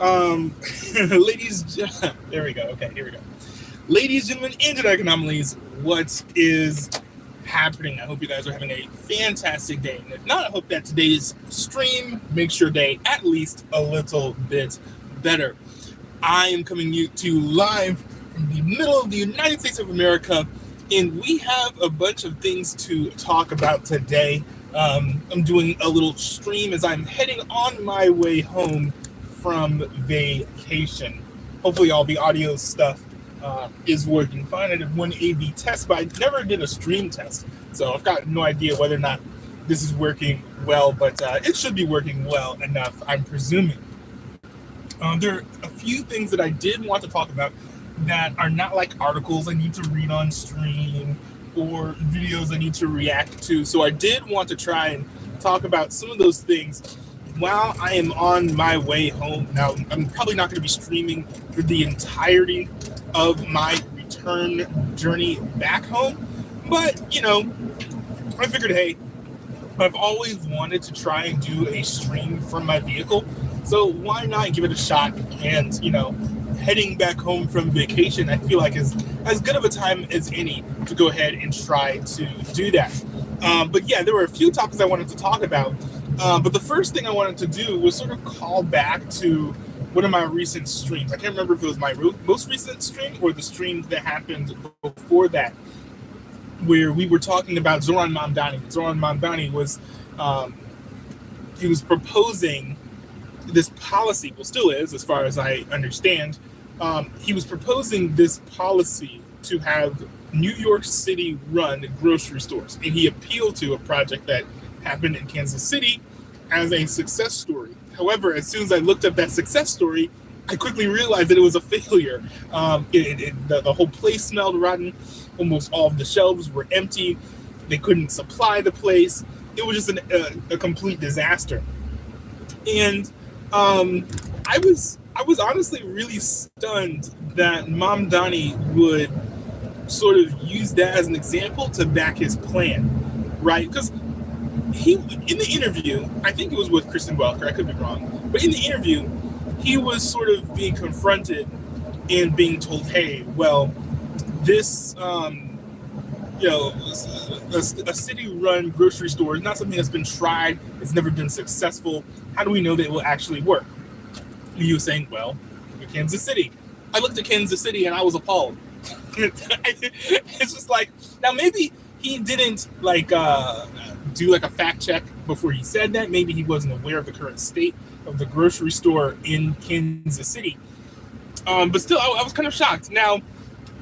Ladies, there we go. Okay, here we go. Ladies, gentlemen, internet anomalies, what is happening? I hope you guys are having a fantastic day. And if not, I hope that today's stream makes your day at least a little bit better. I am coming to you live from the middle of the United States of America, and we have a bunch of things to talk about today. I'm doing a little stream as I'm heading on my way home from vacation. Hopefully all the audio stuff is working fine. I did one AV test, but I never did a stream test, so I've got no idea whether or not this is working well, but it should be working well enough, I'm presuming. There are a few things that I did want to talk about that are not like articles I need to read on stream or videos I need to react to, so I did want to try and talk about some of those things while I am on my way home. Now, I'm probably not going to be streaming for the entirety of my return journey back home, but, I figured, hey, I've always wanted to try and do a stream from my vehicle, so why not give it a shot? And, heading back home from vacation, I feel like is as good of a time as any to go ahead and try to do that. But yeah, there were a few topics I wanted to talk about. But the first thing I wanted to do was sort of call back to one of my recent streams. I can't remember if it was my most recent stream or the stream that happened before that, where we were talking about Zoran Mamdani. Zoran Mamdani was, he was proposing this policy, well, still is, as far as I understand. He was proposing this policy to have New York City run grocery stores, and he appealed to a project that happened in Kansas City as a success story. However, as soon as I looked up that success story, I quickly realized that it was a failure. The whole place smelled rotten. Almost all of the shelves were empty. They couldn't supply the place. It was just a complete disaster. And I was honestly really stunned that Mamdani would sort of use that as an example to back his plan, right? Because he, in the interview, I think it was with Kristen Welker, I could be wrong, but in the interview, he was sort of being confronted and being told, hey, well, this, a city-run grocery store is not something that's been tried, it's never been successful. How do we know that it will actually work? And he was saying, well, look at Kansas City. I looked at Kansas City and I was appalled. It's just like, now maybe he didn't do a fact check before he said that. Maybe he wasn't aware of the current state of the grocery store in Kansas City. But still, I was kind of shocked. Now,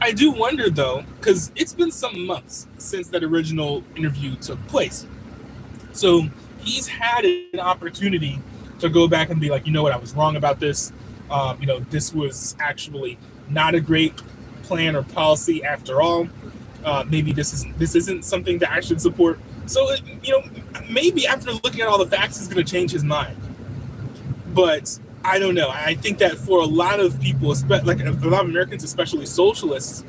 I do wonder, though, because it's been some months since that original interview took place. So he's had an opportunity to go back and be like, you know what, I was wrong about this. This was actually not a great plan or policy after all. Maybe this isn't something that I should support. So, maybe after looking at all the facts, he's going to change his mind. But I don't know. I think that for a lot of people, like a lot of Americans, especially socialists,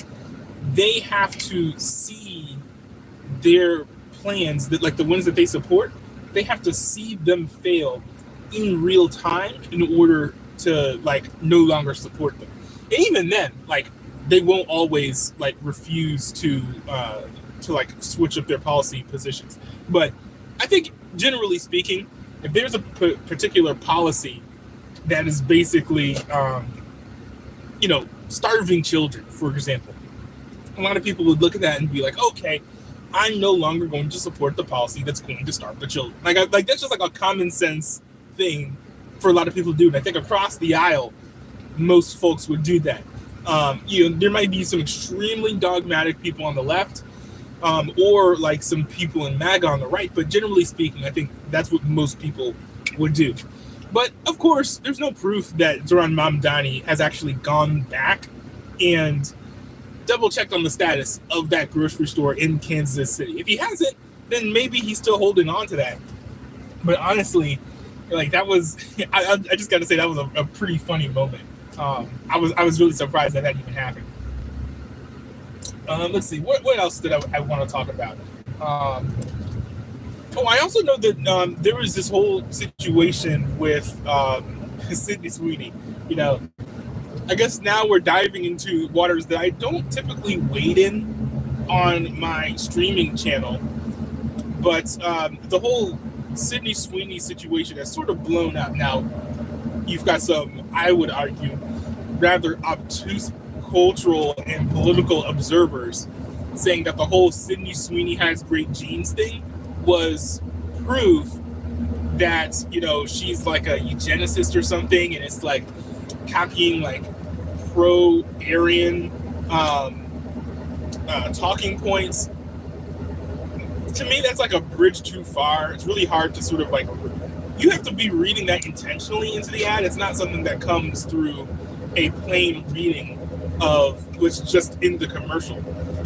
they have to see their plans, that like the ones that they support, they have to see them fail in real time in order to no longer support them. And even then, they won't always refuse to switch up their policy positions. But I think generally speaking, if there's a particular policy that is basically, starving children, for example, a lot of people would look at that and be like, okay, I'm no longer going to support the policy that's going to starve the children. That's just a common sense thing for a lot of people to do. And I think across the aisle, most folks would do that. There might be some extremely dogmatic people on the left, or some people in MAGA on the right, but generally speaking, I think that's what most people would do. But of course, there's no proof that Zoran Mamdani has actually gone back and double-checked on the status of that grocery store in Kansas City. If he hasn't, then maybe he's still holding on to that. But honestly, that was, I just got to say, that was a pretty funny moment. I was really surprised that even happened. Let's see, what else did I want to talk about? I also know that there was this whole situation with Sydney Sweeney. You know, I guess now we're diving into waters that I don't typically wade in on my streaming channel, but the whole Sydney Sweeney situation has sort of blown up. Now, you've got some, I would argue, rather obtuse cultural and political observers saying that the whole Sydney Sweeney has great genes thing was proof that, you know, she's like a eugenicist or something, and it's like copying like pro-Aryan talking points. To me, that's like a bridge too far. It's really hard to sort of like, you have to be reading that intentionally into the ad. It's not something that comes through a plain reading of what's just in the commercial.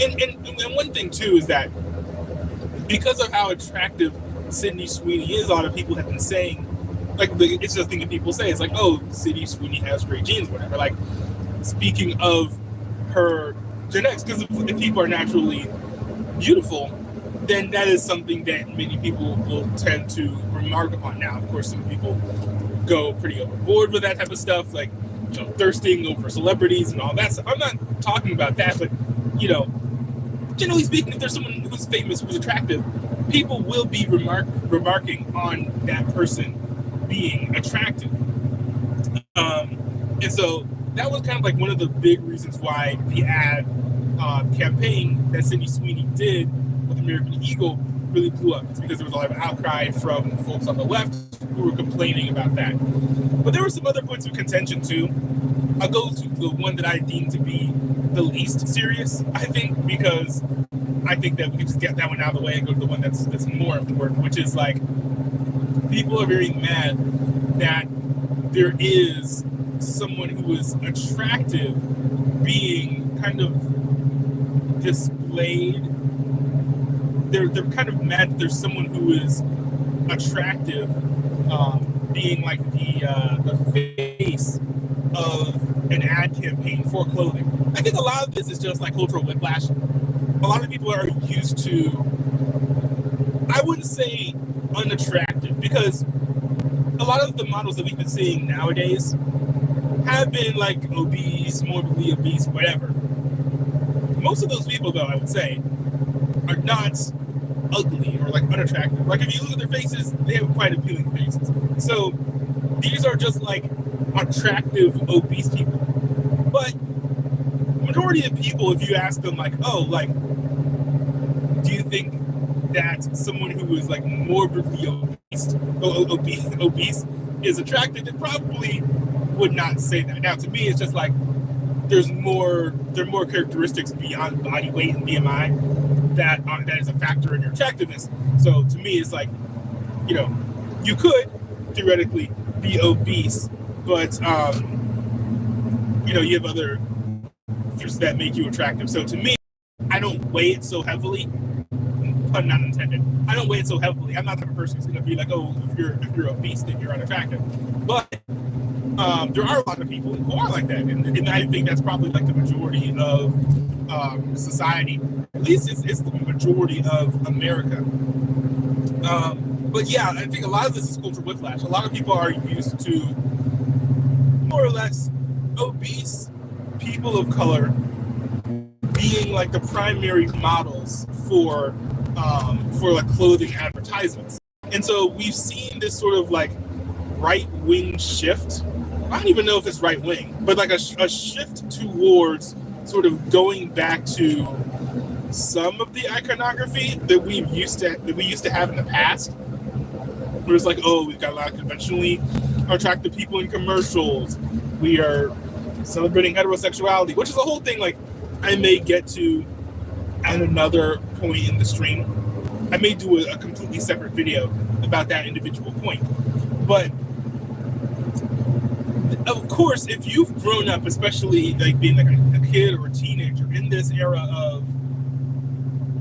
And one thing too is that because of how attractive Sydney Sweeney is, a lot of people have been saying, like, it's just a thing that people say. It's like, oh, Sydney Sweeney has great genes, whatever. Like, speaking of her genetics, because if people are naturally beautiful, then that is something that many people will tend to remark upon. Now, of course, some people go pretty overboard with that type of stuff, like, you know, thirsting over celebrities and all that stuff. I'm not talking about that, but, you know, generally speaking, if there's someone who's famous, who's attractive, people will be remarking on that person being attractive. And so that was kind of like one of the big reasons why the ad campaign that Sydney Sweeney did with American Eagle really blew up. It's because there was a lot of outcry from folks on the left who were complaining about that. But there were some other points of contention too. I'll go to the one that I deem to be the least serious, I think, because I think that we can just get that one out of the way and go to the one that's more important, which is like, people are very mad that there is someone who is attractive being kind of displayed. They're kind of mad that there's someone who is attractive being like the face of an ad campaign for clothing. I think a lot of this is just like cultural whiplash. A lot of people are used to, I wouldn't say unattractive, because a lot of the models that we've been seeing nowadays have been like obese, morbidly obese, whatever. Most of those people, though, I would say, are not ugly or like unattractive. Like, if you look at their faces, they have quite appealing faces. So these are just like attractive obese people. But majority of people, if you ask them like, oh, like, do you think that someone who is like morbidly obese is attractive, they probably would not say that. Now, to me, it's just like, there are more characteristics beyond body weight and BMI that is a factor in your attractiveness. So to me, it's like, you know, you could theoretically be obese, but you know, you have other features that make you attractive. So to me, I don't weigh it so heavily. Pun not intended. I don't weigh it so heavily. I'm not the type of person who's going to be like, oh, if you're obese, then you're unattractive. But there are a lot of people who are like that, and I think that's probably like the majority of society. At least it's the majority of America. But yeah, I think a lot of this is cultural whiplash. A lot of people are used to more or less obese people of color being like the primary models for like clothing advertisements. And so we've seen this sort of like right-wing shift. I don't even know if it's right-wing, but like a shift towards sort of going back to some of the iconography that we used to have in the past. Where it's like, oh, we've got a lot of conventionally attractive people in commercials. We are celebrating heterosexuality, which is a whole thing like I may get to at another point in the stream. I may do a completely separate video about that individual point. But of course, if you've grown up, especially like being like a kid or a teenager in this era of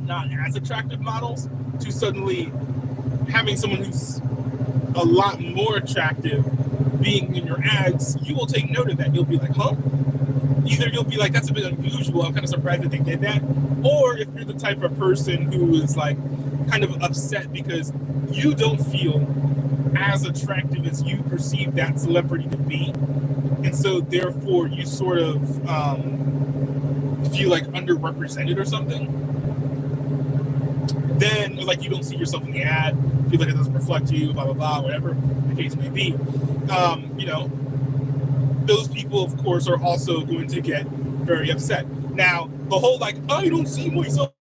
not as attractive models, to suddenly having someone who's a lot more attractive being in your ads, you will take note of that. You'll be like, huh? Either you'll be like, that's a bit unusual, I'm kind of surprised that they did that. Or if you're the type of person who is like kind of upset because you don't feel as attractive as you perceive that celebrity to be, and so therefore you sort of feel like underrepresented or something, then like you don't see yourself in the ad, feel like it doesn't reflect you, blah blah blah, whatever the case may be. You know, those people of course are also going to get very upset. Now the whole like, oh, you don't see myself,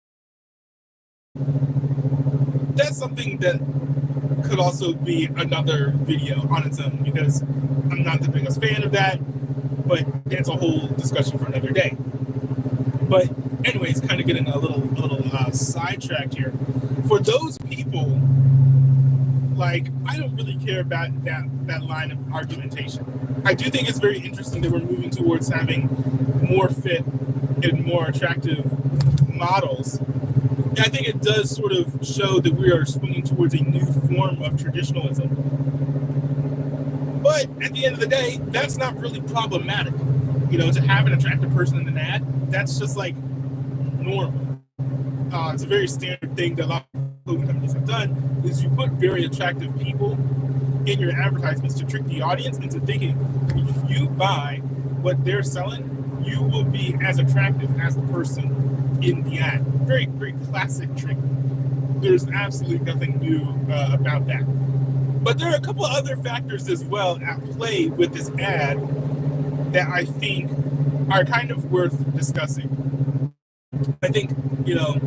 that's something that could also be another video on its own, because I'm not the biggest fan of that, but it's a whole discussion for another day. But anyways, kind of getting a little sidetracked here. For those people, like, I don't really care about that line of argumentation. I do think it's very interesting that we're moving towards having more fit and more attractive models. And I think it does sort of show that we are swinging towards a new form of traditionalism. But at the end of the day, that's not really problematic. You know, to have an attractive person in an ad, that's just like normal. It's a very standard thing that a lot of clothing companies have done, is you put very attractive people in your advertisements to trick the audience into thinking if you buy what they're selling, you will be as attractive as the person in the ad. Very, very classic trick. There's absolutely nothing new about that. But there are a couple of other factors as well at play with this ad that I think are kind of worth discussing. I think, you know,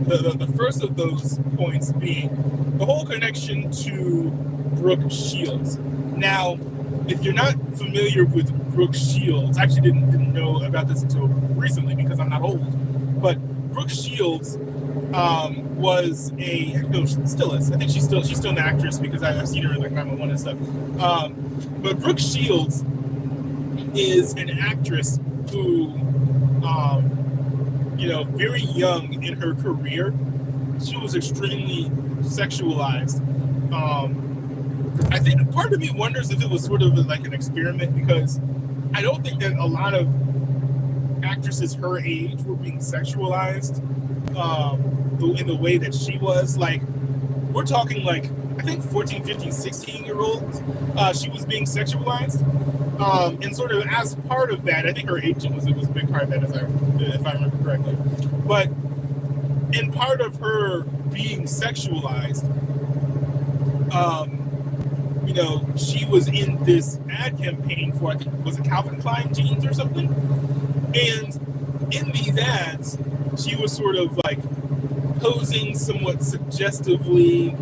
the first of those points being the whole connection to Brooke Shields. Now, if you're not familiar with Brooke Shields, I actually didn't know about this until recently because I'm not old, but Brooke Shields was still is. I think she's still an actress because I've seen her in like 911 and stuff. But Brooke Shields is an actress who, you know, very young in her career, she was extremely sexualized. I think part of me wonders if it was sort of like an experiment, because I don't think that a lot of actresses her age were being sexualized in the way that she was. Like, we're talking like, I think 14, 15, 16-year-olds, she was being sexualized. And sort of as part of that, I think her agent was a big part of that, if I remember correctly. But in part of her being sexualized, you know, she was in this ad campaign for, I think, was it Calvin Klein jeans or something? And in these ads, she was sort of like posing somewhat suggestively.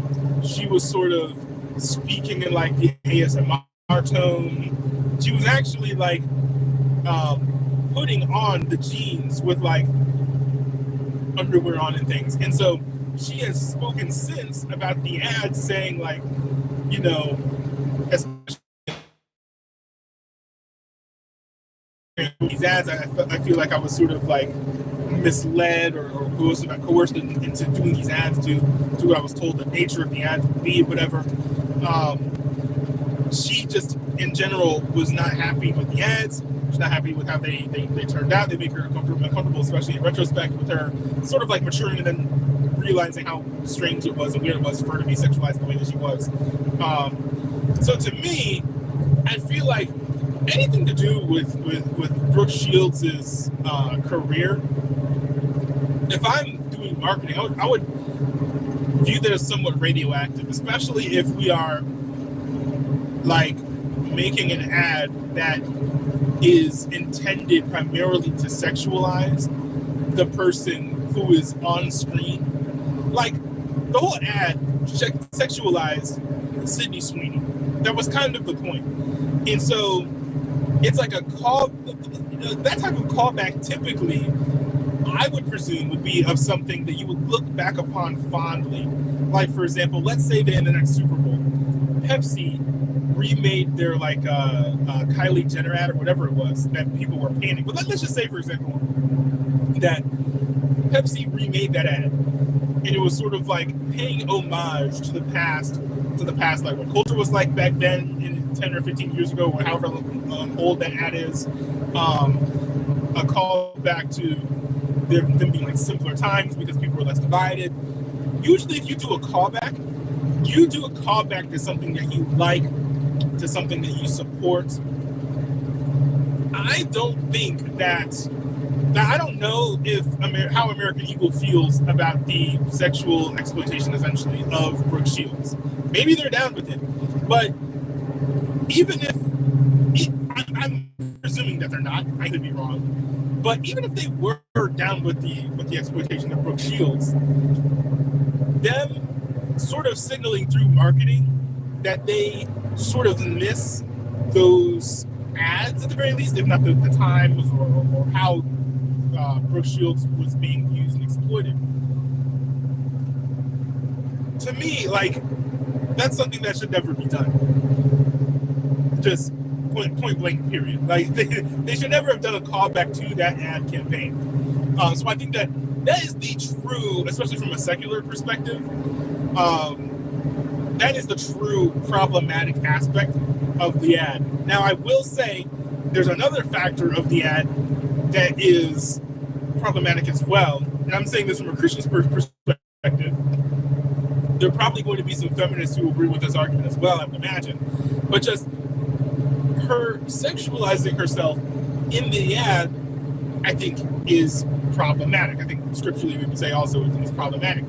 She was sort of speaking in like the ASMR tone. She was actually like putting on the jeans with like underwear on and things. And so she has spoken since about the ad, saying like, you know, especially these ads, I feel like I was sort of like misled or coerced into doing these ads to what I was told the nature of the ads would be, whatever. She just in general was not happy with the ads. She's not happy with how they turned out. They make her uncomfortable, especially in retrospect, with her sort of like maturing and then realizing how strange it was and weird it was for her to be sexualized the way that she was. So to me, I feel like anything to do with Brooke Shields' career, if I'm doing marketing, I would view that as somewhat radioactive, especially if we are like making an ad that is intended primarily to sexualize the person who is on screen. Like, the whole ad sexualized Sydney Sweeney. That was kind of the point. And so it's like a call, that type of callback typically, I would presume, would be of something that you would look back upon fondly. Like, for example, let's say that in the next Super Bowl, Pepsi remade their like Kylie Jenner ad or whatever it was that people were panning. But let's just say, for example, that Pepsi remade that ad, and it was sort of like paying homage to the past, like what culture was like back then, in 10 or 15 years ago, or however old that ad is. A call back to them being like simpler times because people were less divided. Usually, if you do a callback, you do a callback to something that you like, to something that you support, I don't think that. Now, I don't know if how American Eagle feels about the sexual exploitation, essentially, of Brooke Shields. Maybe they're down with it, but even if I'm presuming that they're not, I could be wrong. But even if they were down with the exploitation of Brooke Shields, them sort of signaling through marketing that they sort of miss those ads at the very least, if not the times or how Brooke Shields was being used and exploited. To me, like, that's something that should never be done. Just point blank, period. Like, they should never have done a callback to that ad campaign. So I think that is the true, especially from a secular perspective, that is the true problematic aspect of the ad. Now, I will say there's another factor of the ad that is problematic as well. And I'm saying this from a Christian perspective. There are probably going to be some feminists who agree with this argument as well, I would imagine. But just her sexualizing herself in the ad, I think, is problematic. I think scripturally we would say also it's problematic.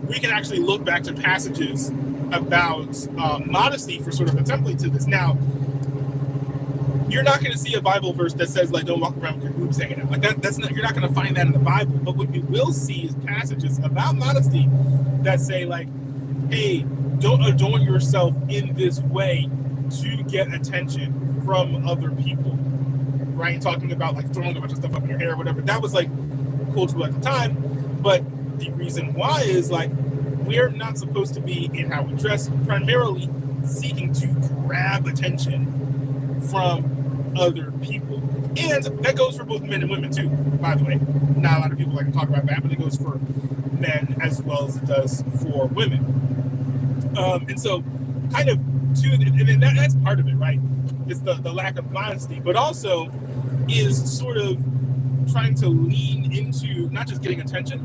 We can actually look back to passages about modesty for sort of a template to this. Now, you're not going to see a Bible verse that says, like, don't walk around with your boobs hanging out. Like, that's not, you're not going to find that in the Bible. But what you will see is passages about modesty that say, like, hey, don't adorn yourself in this way to get attention from other people, right? Talking about, like, throwing a bunch of stuff up in your hair or whatever. That was, like, cultural at the time. But the reason why is, like, we're not supposed to be, in how we dress, primarily seeking to grab attention from other people. And that goes for both men and women too, by the way. Not a lot of people like to talk about that, but it goes for men as well as it does for women. And so kind of too, and that's part of it, right? It's the lack of modesty, but also is sort of trying to lean into not just getting attention,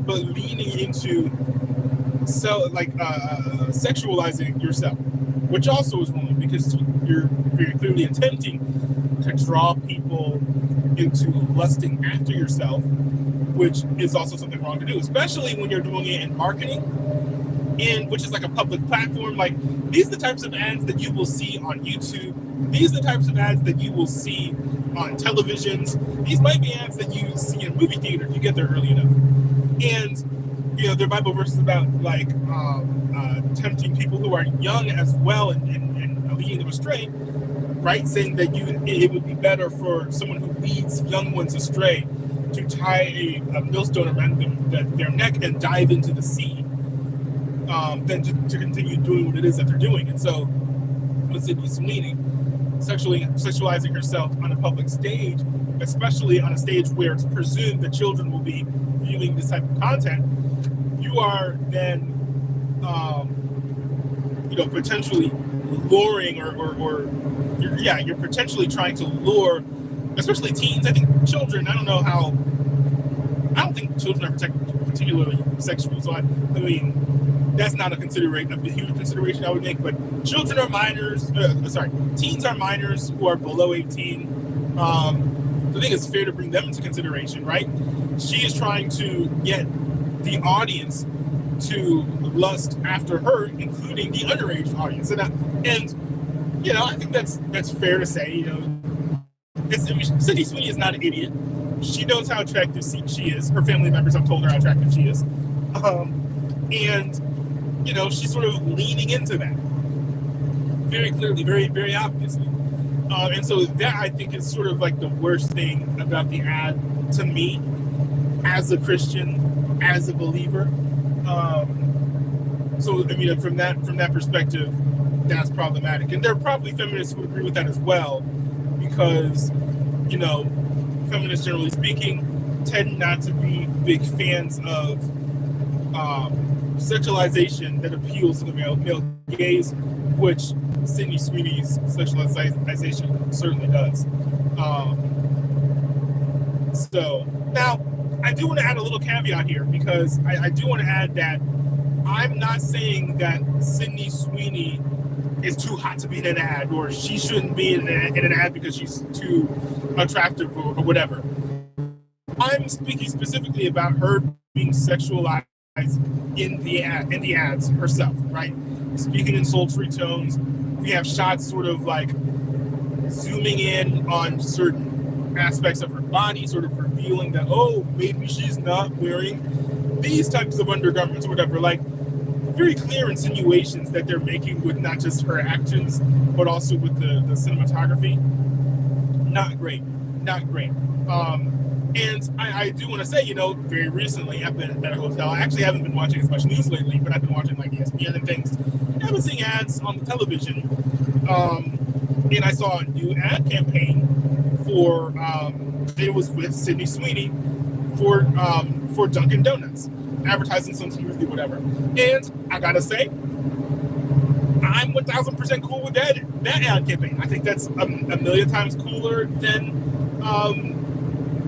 but leaning into sexualizing yourself, which also is wrong because you're very clearly attempting to draw people into lusting after yourself, which is also something wrong to do, especially when you're doing it in marketing, which is like a public platform. Like, these are the types of ads that you will see on YouTube. These are the types of ads that you will see on televisions. These might be ads that you see in a movie theater if you get there early enough. And you know, there are Bible verses about, like, tempting people who are young as well and leading them astray, right? Saying that it would be better for someone who leads young ones astray to tie a millstone around their neck and dive into the sea than to continue doing what it is that they're doing. And so, with Sydney Sweeney sexualizing herself on a public stage, especially on a stage where it's presumed that children will be viewing this type of content, you are then, potentially luring you're potentially trying to lure, especially teens. I think children, I don't think children are particularly sexual. So I mean, that's not a huge consideration I would make, but children are minors, teens are minors who are below 18. I think it's fair to bring them into consideration, right? She is trying to get the audience to lust after her, including the underage audience, and I think that's fair to say. Sydney Sweeney is not an idiot. She knows how attractive she is. Her family members have told her how attractive she is, and she's sort of leaning into that very clearly, very, very obviously, and so that, I think, is sort of like the worst thing about the ad to me, as a Christian, as a believer. So I mean, from that perspective, that's problematic, and there are probably feminists who agree with that as well, because feminists, generally speaking, tend not to be big fans of sexualization that appeals to the male gaze, which Sydney Sweeney's sexualization certainly does. So now, I do want to add a little caveat here, because I do want to add that I'm not saying that Sydney Sweeney is too hot to be in an ad, or she shouldn't be in an ad because she's too attractive or whatever. I'm speaking specifically about her being sexualized in the ads herself, right? Speaking in sultry tones. We have shots sort of like zooming in on certain aspects of her body, sort of revealing that, oh, maybe she's not wearing these types of undergarments or whatever. Like, very clear insinuations that they're making with not just her actions, but also with the cinematography. Not great. And I do want to say, very recently I've been at a hotel. I actually haven't been watching as much news lately, but I've been watching like ESPN and things. I've been seeing ads on the television. And I saw a new ad campaign for, it was with Sydney Sweeney for Dunkin' Donuts, advertising some smoothie, whatever. And I gotta say, I'm 1000% cool with that ad campaign. I think that's a million times cooler than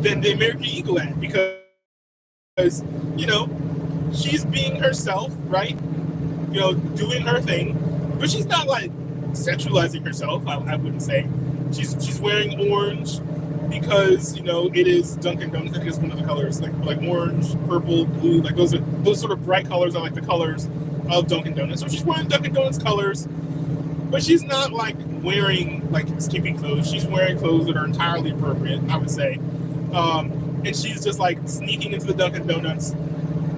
the American Eagle ad, because she's being herself, right? Doing her thing, but she's not like sexualizing herself. I wouldn't say. She's wearing orange because it is Dunkin' Donuts. I think it's one of the colors, like orange, purple, blue. Like those sort of bright colors are like the colors of Dunkin' Donuts. So she's wearing Dunkin' Donuts colors, but she's not like wearing like skimpy clothes. She's wearing clothes that are entirely appropriate, I would say. And she's just like sneaking into the Dunkin' Donuts,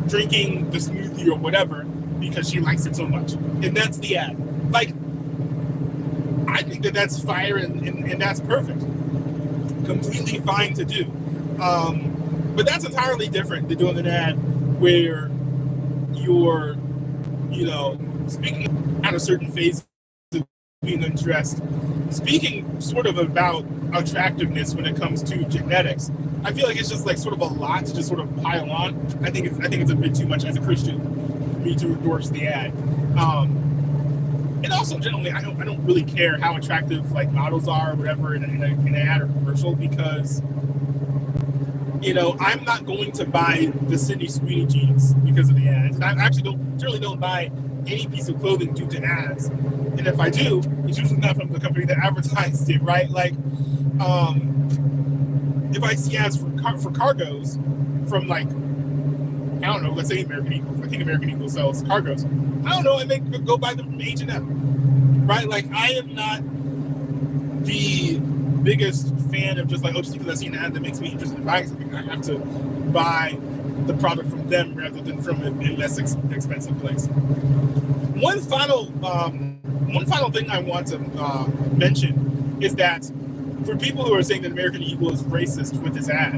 drinking the smoothie or whatever because she likes it so much. And that's the ad. Like, I think that's fire and that's perfect. Completely fine to do. But that's entirely different than doing an ad where you're, speaking at a certain phase of being undressed, speaking sort of about attractiveness when it comes to genetics. I feel like it's just like sort of a lot to just sort of pile on. I think it's a bit too much as a Christian for me to endorse the ad. And also, generally, I don't really care how attractive like models are or whatever in an ad or commercial, because I'm not going to buy the Sydney Sweeney jeans because of the ads, and I actually generally don't buy any piece of clothing due to ads. And if I do, it's usually not from the company that advertised it, right? Like, if I see ads for cargos from like, I don't know, let's say American Eagle. I think American Eagle sells cargos. I don't know, I may go buy them from H&M, right? Like, I am not the biggest fan of just like, just because I see an ad that makes me interested in buying something, I have to buy the product from them rather than from a less expensive place. One final thing I want to mention is that for people who are saying that American Eagle is racist with this ad,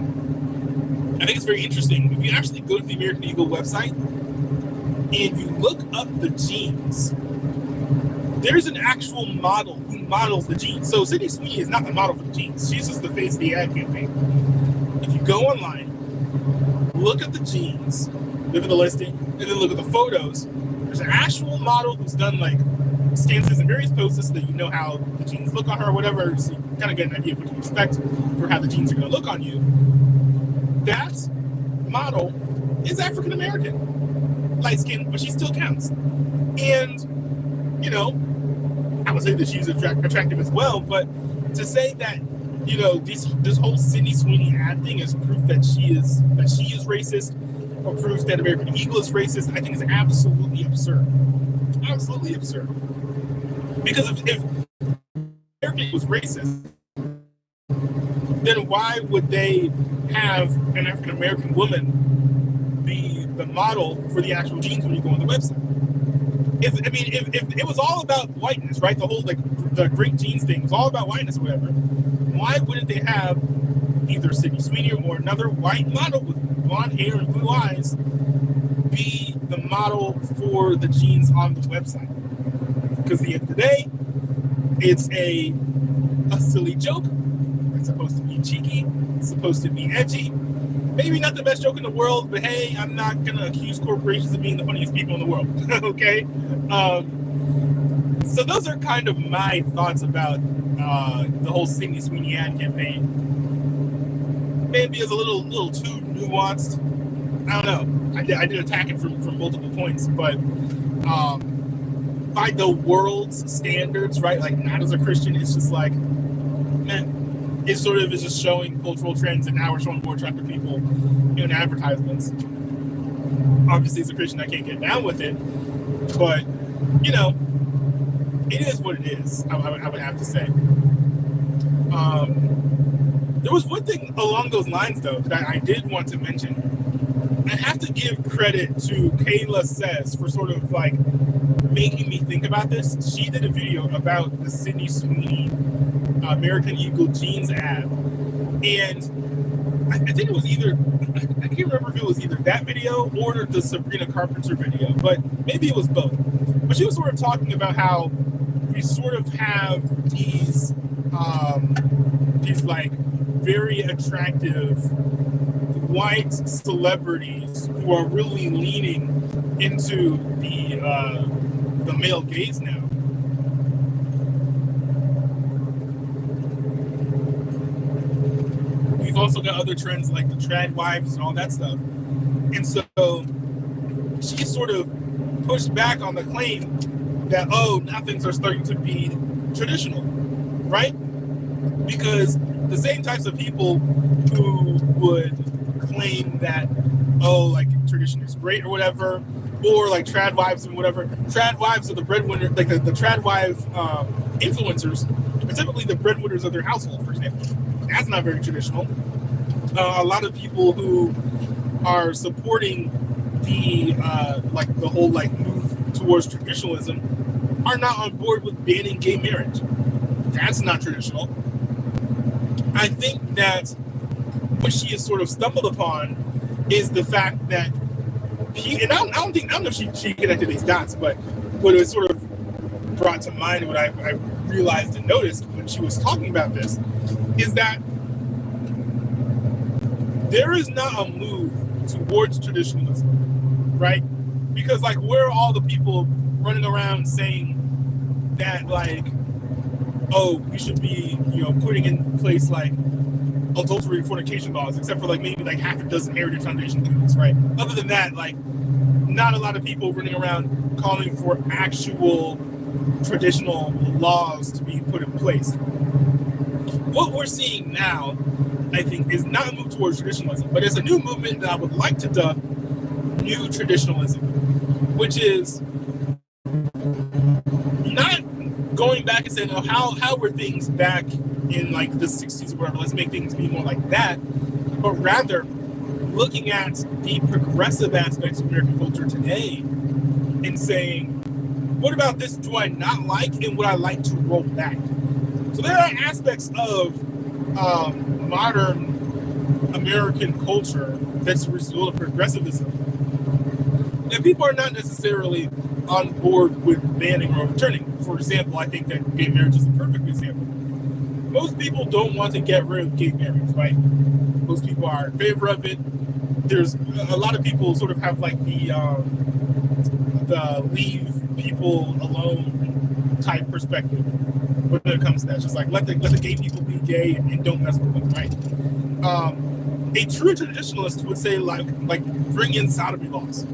I think it's very interesting. If you actually go to the American Eagle website and you look up the jeans, there's an actual model who models the jeans. So Sydney Sweeney is not the model for the jeans. She's just the face of the ad campaign. If you go online, look at the jeans, look at the listing, and then look at the photos, there's an actual model who's done like stances and various poses so that you know how the jeans look on her or whatever, so you kind of get an idea of what to expect for how the jeans are going to look on you. That model is African American, light skinned, but she still counts. And I would say that she's attractive as well, but to say that this whole Sydney Sweeney ad thing is proof that she is racist, or proof that American Eagle is racist, I think is absolutely absurd. Absolutely absurd. Because if American Eagle was racist, then why would they have an African American woman be the model for the actual jeans when you go on the website? If it was all about whiteness, right? The whole the great jeans thing was all about whiteness or whatever. Why wouldn't they have either Sydney Sweeney or another white model with blonde hair and blue eyes be the model for the jeans on the website? Because at the end of the day, it's a silly joke. It's supposed to be cheeky. It's supposed to be edgy. Maybe not the best joke in the world, but hey, I'm not gonna accuse corporations of being the funniest people in the world. Okay, so those are kind of my thoughts about the whole Sydney Sweeney ad campaign. Maybe it's a little too nuanced. I don't know. I did attack it from multiple points, but by the world's standards, right? Like, not as a Christian, it's just like, man, it sort of is just showing cultural trends, and now we're showing more attractive people in advertisements. Obviously, as a Christian, I can't get down with it, but you know, it is what it is. I would have to say. There was one thing along those lines, though, that I did want to mention. I have to give credit to Kayla Says for sort of like making me think about this. She did a video about the Sydney Sweeney American Eagle jeans ad, and I think it was either, I can't remember if it was either that video or the Sabrina Carpenter video, but maybe it was both. But she was sort of talking about how we sort of have these like very attractive white celebrities who are really leaning into the male gaze now. We've also got other trends like the trad wives and all that stuff. And so she sort of pushed back on the claim that, oh, now things are starting to be traditional, right? Because the same types of people who would claim that, oh, like tradition is great or whatever, or like trad wives and whatever. Trad wives are the breadwinner, like the trad wife influencers are typically the breadwinners of their household, for example. That's not very traditional. A lot of people who are supporting the like the whole like move towards traditionalism are not on board with banning gay marriage. That's not traditional. I think that what she has sort of stumbled upon is the fact that and I don't know if she connected these dots, but what it sort of brought to mind, what I realized and noticed when she was talking about this, is that there is not a move towards traditionalism, right? Because like, where are all the people running around saying that, like, oh, we should be, you know, putting in place like adultery and fornication laws, except for like maybe like half a dozen Heritage Foundation things, right? Other than that, like, not a lot of people running around calling for actual traditional laws to be put in place. What we're seeing now, I think, is not a move towards traditionalism, but it's a new movement that I would like to dub new traditionalism, which is not going back and saying, oh, how were things back in like the 60s or whatever, let's make things be more like that, but rather looking at the progressive aspects of American culture today and saying, what about this do I not like and would I like to roll back? So there are aspects of modern American culture that's a result of progressivism that people are not necessarily on board with banning or overturning. For example, I think that gay marriage is a perfect example. Most people don't want to get rid of gay marriage, right? Most people are in favor of it. There's a lot of people sort of have like the leave people alone type perspective when it comes to that. Just like let the gay people be gay and don't mess with them, right? A true traditionalist would say like bring in sodomy laws,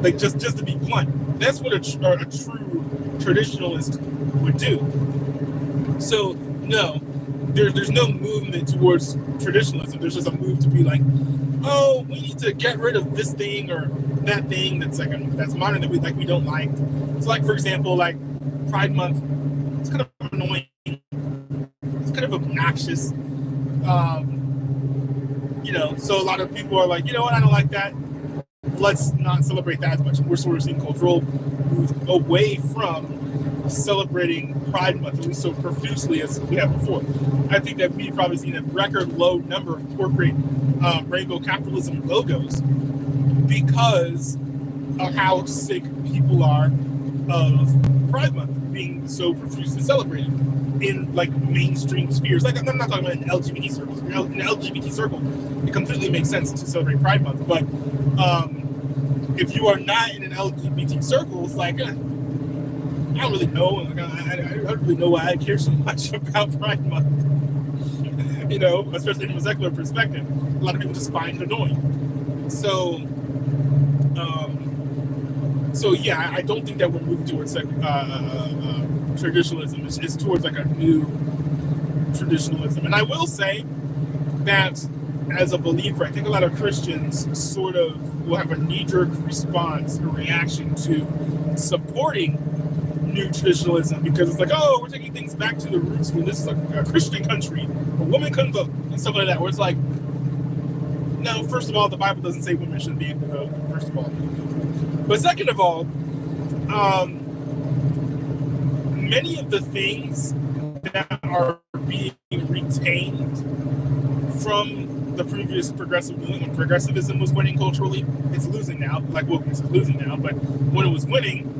like just to be blunt. That's what a true traditionalist would do. So no, there's no movement towards traditionalism. There's just a move to be like, oh, we need to get rid of this thing or that thing that's like that's modern that we don't like. So like, for example, like Pride Month, it's kind of annoying. It's kind of obnoxious. You know, so a lot of people are like, you know what, I don't like that. Let's not celebrate that as much. And we're sort of seeing cultural move away from celebrating Pride Month, at least so profusely as we have before. I think that we've probably seen a record low number of corporate rainbow capitalism logos because of how sick people are of Pride Month being so profusely celebrated in like mainstream spheres. Like, I'm not talking about in LGBT circles. In an LGBT circle, it completely makes sense to celebrate Pride Month. But if you are not in an LGBT circle, it's like, I don't really know. Like, I don't really know why I care so much about Pride Month. You know, especially from a secular perspective, a lot of people just find it annoying. So, so yeah, I don't think that we're moving towards like traditionalism. It's towards like a new traditionalism. And I will say that as a believer, I think a lot of Christians sort of will have a knee-jerk response or reaction to supporting new traditionalism, because it's like, oh, we're taking things back to the roots when this is a Christian country, a woman couldn't vote, and stuff like that, where it's like, no, first of all, the Bible doesn't say women shouldn't be able to vote, first of all. But second of all, many of the things that are being retained from the previous progressive movement, when progressivism was winning culturally, it's losing now, like wokeness is losing now, but when it was winning,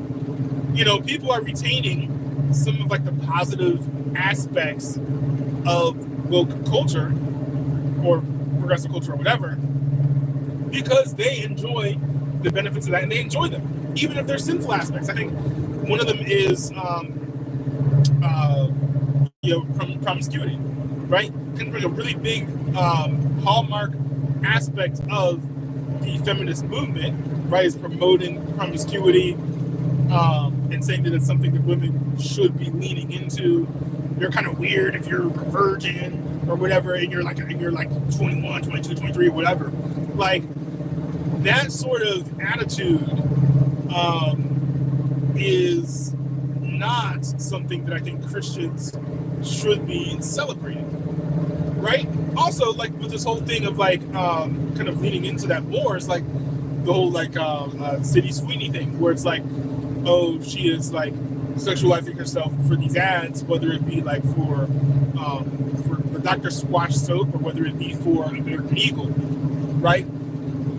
you know, people are retaining some of like the positive aspects of woke culture or progressive culture or whatever, because they enjoy the benefits of that and they enjoy them, even if they're sinful aspects. I think one of them is promiscuity, right? Kind of like a really big hallmark aspect of the feminist movement, right, is promoting promiscuity, and saying that it's something that women should be leaning into. You're kind of weird if you're a virgin or whatever, and you're like 21, 22, 23 or whatever. Like, that sort of attitude is not something that I think Christians should be celebrating, right? Also, like, with this whole thing of like kind of leaning into that more, is like the whole like City Sweeney thing, where it's like, oh, she is like sexualizing herself for these ads, whether it be like for the Dr. Squatch soap or whether it be for American Eagle, right?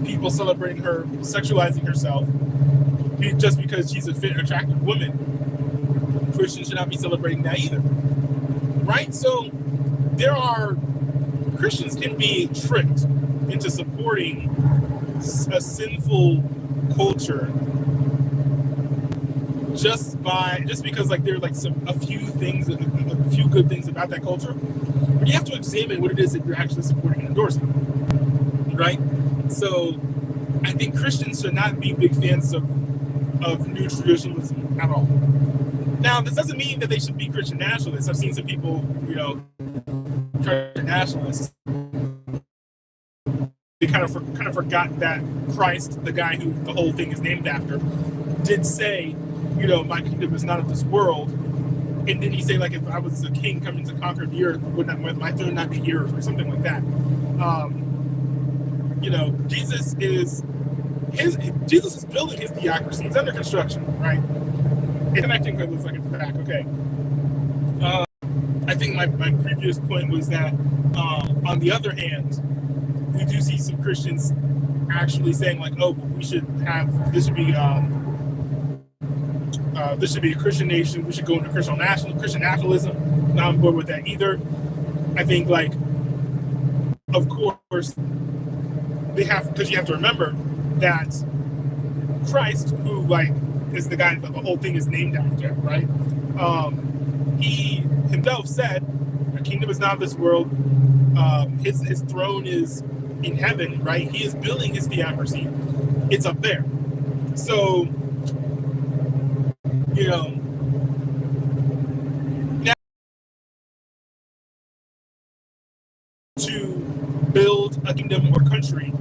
People celebrating her sexualizing herself just because she's a fit, attractive woman. Christians should not be celebrating that either, right? So Christians can be tricked into supporting a sinful culture just because like there are like a few good things about that culture, but you have to examine what it is that you're actually supporting and endorsing, right? So I think Christians should not be big fans of new traditionalism at all. Now, this doesn't mean that they should be Christian nationalists. I've seen some people, you know, Christian nationalists. They kind of forgot that Christ, the guy who the whole thing is named after, did say, you know, my kingdom is not of this world. And then he say, like, if I was a king coming to conquer the earth, my throne not be yours, or something like that. You know, Jesus is building his theocracy. He's under construction, right? And connecting with looks like it's back. Okay. I think my previous point was that, on the other hand, we do see some Christians actually saying like, oh, we should have this should be a Christian nation. We should go into Christian nationalism. Not on board with that either. I think, like, of course, because you have to remember that Christ, who like is the guy that the whole thing is named after, right? He himself said, "The kingdom is not of this world. His throne is in heaven, right? He is building his theocracy. It's up there." So, you know, now to build a kingdom or country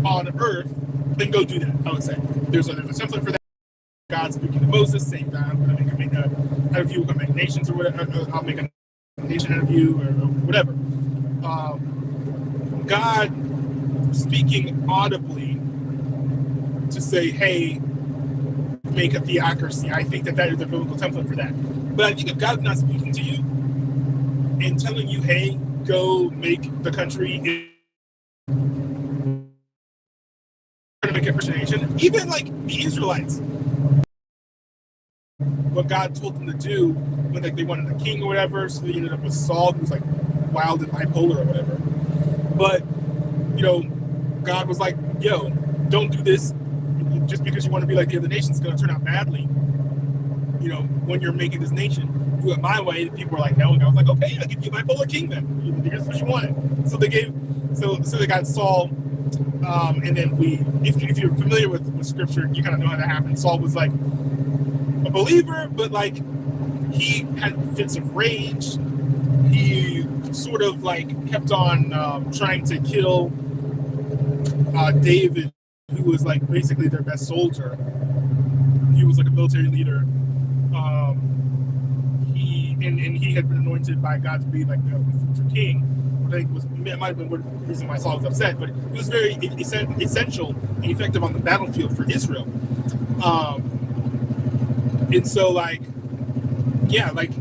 on earth, then go do that. I would say there's a template for that. God speaking to Moses, saying, "I'm going to make out of you, we'll make nations, or whatever. I'll make a nation out of you, or whatever." God speaking audibly to say, "Hey, make a theocracy." I think that is a biblical template for that. But I think if God's not speaking to you and telling you, "Hey, go make the country," to make a Christian nation, even like the Israelites, what God told them to do when like they wanted a king or whatever, so they ended up with Saul, who was like wild and bipolar or whatever. But, you know, God was like, "Yo, don't do this just because you want to be like the other nations. It's going to turn out badly. You know, when you're making this nation, do it my way." And people were like, "No." And I was like, "Okay, I'll give you a bipolar king then. Here's what you wanted." So they got Saul And then if you're familiar with scripture, you kind of know how that happened. Saul was like a believer, but like he had fits of rage. He sort of like kept on trying to kill David, who was like basically their best soldier. He was like a military leader. He had been anointed by God to be like the future king. I think it might have been the reason why Saul was upset, but it was very essential and effective on the battlefield for Israel. And so like, yeah, like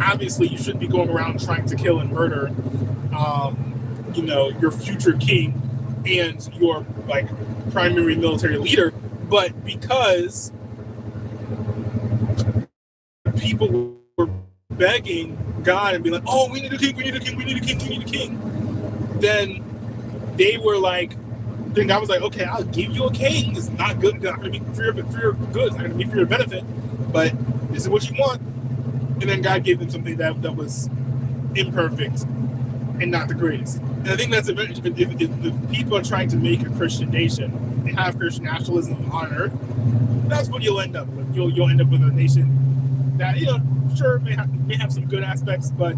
obviously you shouldn't be going around trying to kill and murder, your future king and your like primary military leader, but because people were begging God and be like, oh, we need a king, we need a king, we need a king, we need a king, then they were like, then God was like, okay, I'll give you a king. It's not good, it's not going to be for your good, it's not going to be for your benefit, but this is what you want. And then God gave them something that was imperfect and not the greatest. And I think that's if people are trying to make a Christian nation, they have Christian nationalism on earth, that's what you'll end up with. You'll end up with a nation that, sure, may have some good aspects, but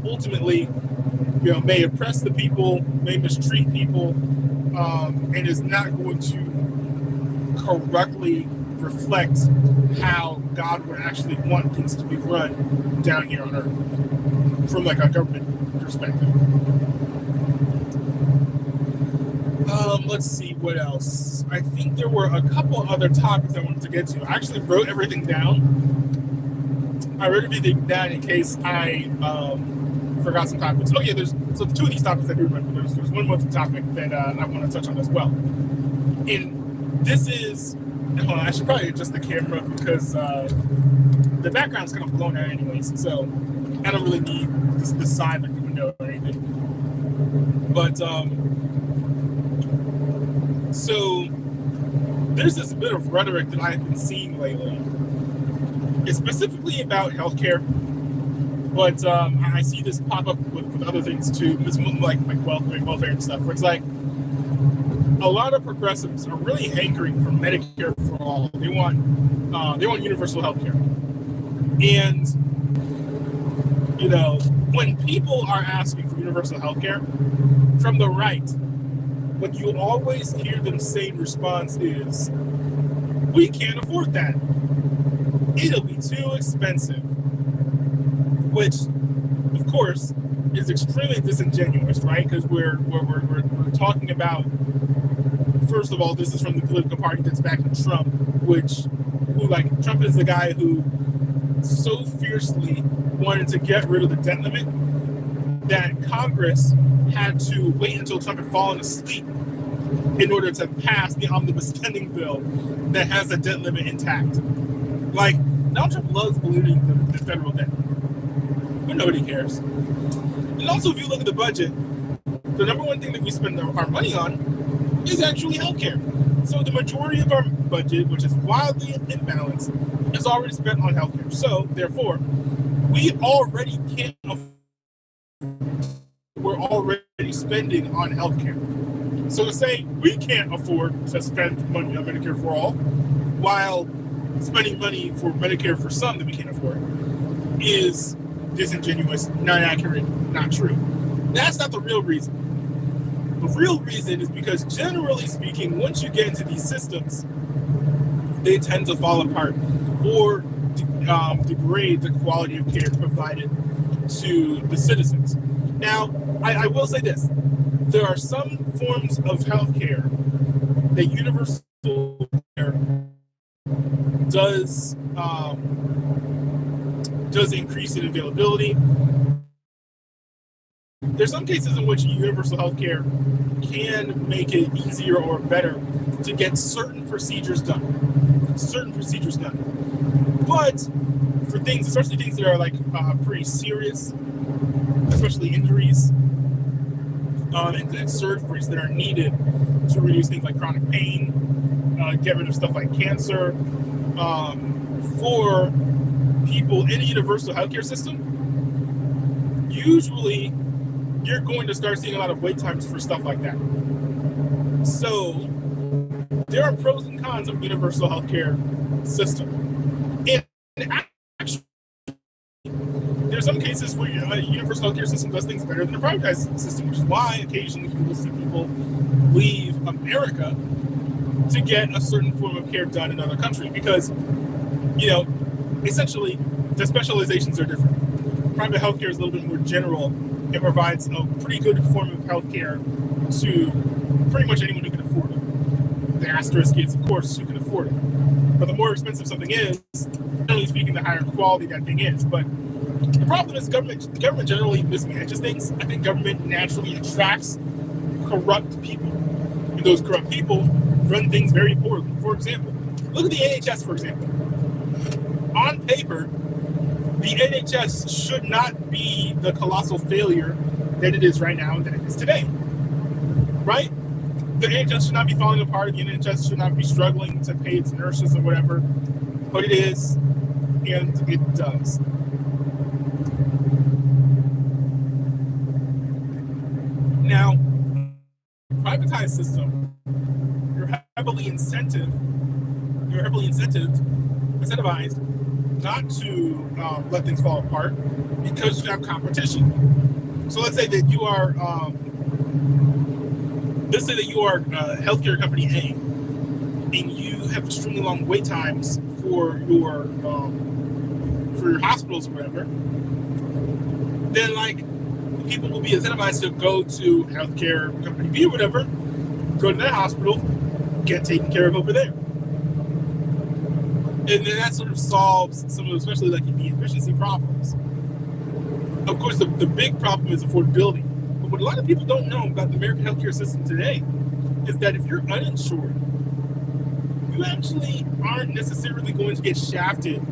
ultimately, may oppress the people, may mistreat people, and is not going to correctly reflect how God would actually want things to be run down here on earth from like a government perspective. Let's see what else. I think there were a couple other topics I wanted to get to. I actually wrote everything down. I wrote everything down in case I forgot some topics. Oh yeah, so two of these topics I do remember. There's one more topic that I want to touch on as well. And this is, hold on, I should probably adjust the camera because the background's kind of blown out anyways, so I don't really need the side like the window or anything. But so there's this bit of rhetoric that I've been seeing lately. It's specifically about healthcare, but I see this pop up with other things too. It's like welfare and stuff. Where it's like a lot of progressives are really hankering for Medicare for all. They want universal healthcare, and when people are asking for universal healthcare from the right, what you always hear them say in response is, "We can't afford that. It'll be too expensive," which, of course, is extremely disingenuous, right? Because we're talking about, first of all, this is from the political party that's backing Trump, Trump is the guy who so fiercely wanted to get rid of the debt limit that Congress had to wait until Trump had fallen asleep in order to pass the omnibus spending bill that has the debt limit intact. Like, Donald Trump loves ballooning the federal debt, but nobody cares. And also, if you look at the budget, the number one thing that we spend our money on is actually healthcare. So the majority of our budget, which is wildly imbalanced, is already spent on healthcare. So, therefore, we're already spending on healthcare. So to say we can't afford to spend money on Medicare for all, while spending money for Medicare for some that we can't afford, is disingenuous, not accurate, not true. That's not the real reason. The real reason is because, generally speaking, once you get into these systems, they tend to fall apart or degrade the quality of care provided to the citizens. Now, I will say this. There are some forms of healthcare that universal care does increase in availability. There's some cases in which universal healthcare can make it easier or better to get certain procedures done. But for things, especially things that are like pretty serious, especially injuries and surgeries that are needed to reduce things like chronic pain, get rid of stuff like cancer, for people in a universal healthcare system, usually you're going to start seeing a lot of wait times for stuff like that. So there are pros and cons of universal healthcare system. And actually, there's some cases where a universal healthcare system does things better than a privatized system, which is why occasionally you will see people leave America to get a certain form of care done in another country because, essentially the specializations are different. Private healthcare is a little bit more general. It provides a pretty good form of healthcare to pretty much anyone who can afford it. The asterisk is, of course, who can afford it. But the more expensive something is, generally speaking, the higher quality that thing is. But the problem is government generally mismanages things. I think government naturally attracts corrupt people. And those corrupt people run things very poorly. For example, look at the NHS, for example. On paper, the NHS should not be the colossal failure that it is right now and that it is today. Right? The NHS should not be falling apart. The NHS should not be struggling to pay its nurses or whatever. But it is, and it does. Now, privatized system, you're heavily incentivized not to let things fall apart because you have competition. So let's say that you are healthcare company A, and you have extremely long wait times for your hospitals or whatever. Then people will be incentivized to go to healthcare company B or whatever, go to that hospital, get taken care of over there. And then that sort of solves some of, especially the efficiency problems. Of course, the big problem is affordability. But what a lot of people don't know about the American healthcare system today is that if you're uninsured, you actually aren't necessarily going to get shafted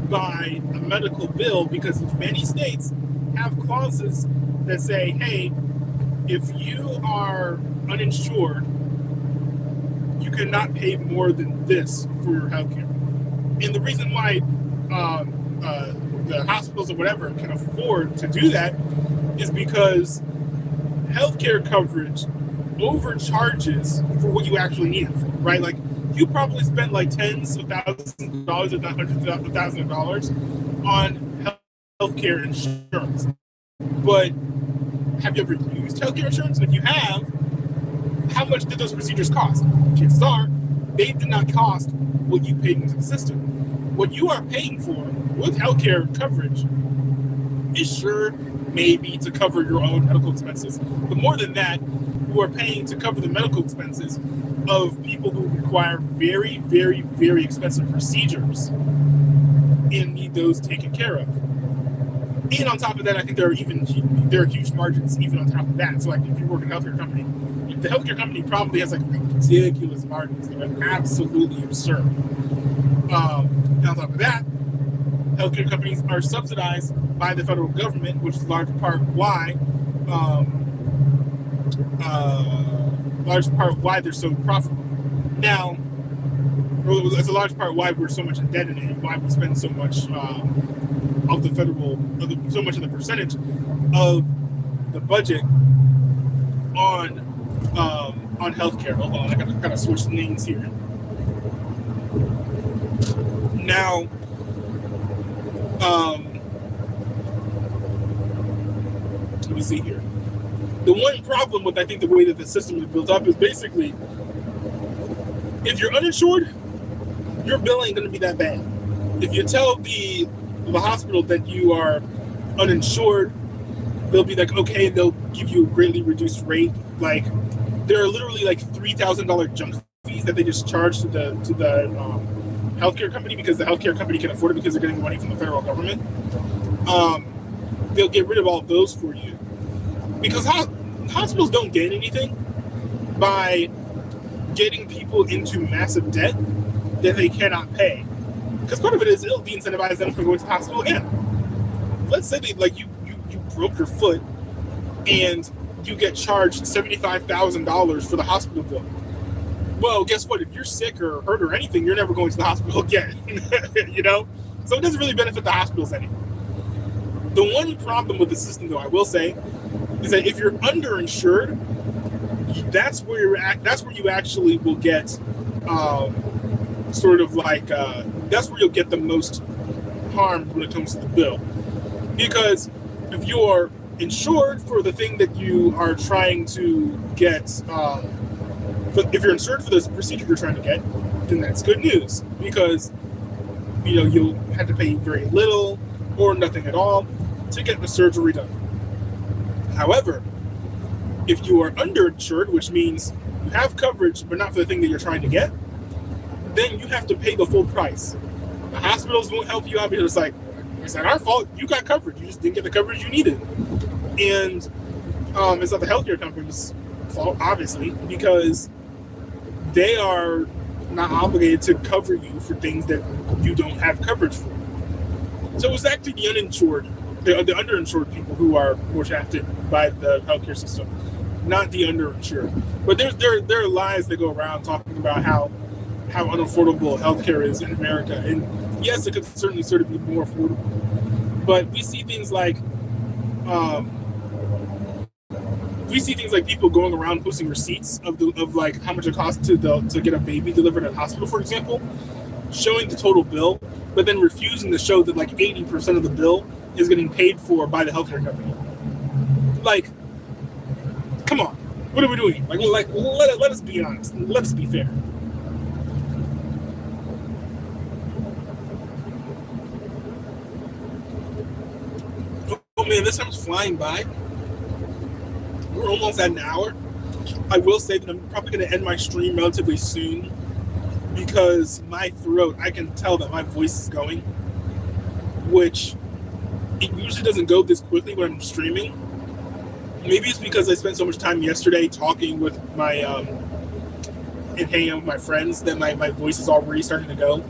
by a medical bill because many states have clauses that say, hey, if you are uninsured, you cannot pay more than this for your healthcare. And the reason why the hospitals or whatever can afford to do that is because healthcare coverage overcharges for what you actually need it for, right? Like, you probably spent tens of thousands of dollars, if not hundreds of thousands of dollars on healthcare insurance. But have you ever used healthcare insurance? And if you have, how much did those procedures cost? Chances are, they did not cost what you paid into the system. What you are paying for with healthcare coverage is sure maybe to cover your own medical expenses. But more than that, you are paying to cover the medical expenses of people who require very, very, very expensive procedures and need those taken care of. And on top of that, I think there are huge margins even on top of that. So if you work in a healthcare company, the healthcare company probably has ridiculous margins that are absolutely absurd. And on top of that, healthcare companies are subsidized by the federal government, which is large part why they're so profitable. Now, it's a large part why we're so much indebted and why we spend so much of the federal, so much of the percentage of the budget on healthcare. Hold on, I gotta switch names here. Now, let me see here. The one problem with, I think, the way that the system is built up is basically, if you're uninsured, your bill ain't going to be that bad. If you tell the hospital that you are uninsured, they'll be like, okay, they'll give you a greatly reduced rate. There are literally $3,000 junk fees that they just charge to the healthcare company because the healthcare company can afford it because they're getting money from the federal government. They'll get rid of all of those for you. Because hospitals don't gain anything by getting people into massive debt that they cannot pay. Because part of it is it'll de-incentivize them from going to the hospital again. Let's say that you broke your foot and you get charged $75,000 for the hospital bill. Well, guess what? If you're sick or hurt or anything, you're never going to the hospital again. So it doesn't really benefit the hospitals anymore. The one problem with the system, though, I will say, is that if you're underinsured, that's where you're at. That's where you actually will get sort of like that's where you'll get the most harmed when it comes to the bill, because if you are insured for the thing that you are trying to get, if you're insured for this procedure you're trying to get, then that's good news, because you'll have to pay very little or nothing at all to get the surgery done. However, if you are underinsured, which means you have coverage but not for the thing that you're trying to get, then you have to pay the full price. The hospitals won't help you out because it's not our fault. You got coverage. You just didn't get the coverage you needed. And it's not the healthcare company's fault, obviously, because they are not obligated to cover you for things that you don't have coverage for. So it's actually the uninsured, the underinsured people who are more shafted by the healthcare system, not the underinsured. But there are lies that go around talking about how unaffordable healthcare is in America. And yes, it could certainly sort of be more affordable. But we see things like people going around posting receipts of like how much it costs to get a baby delivered at a hospital, for example, showing the total bill, but then refusing to show that like 80% of the bill is getting paid for by the healthcare company. Like, come on, what are we doing? Let us be honest. Let us be fair. Oh man, this time's flying by. We're almost at an hour. I will say that I'm probably going to end my stream relatively soon because my throat, I can tell that my voice is going, which it usually doesn't go this quickly when I'm streaming. Maybe it's because I spent so much time yesterday talking with my and hanging out with my friends that my voice is already starting to go.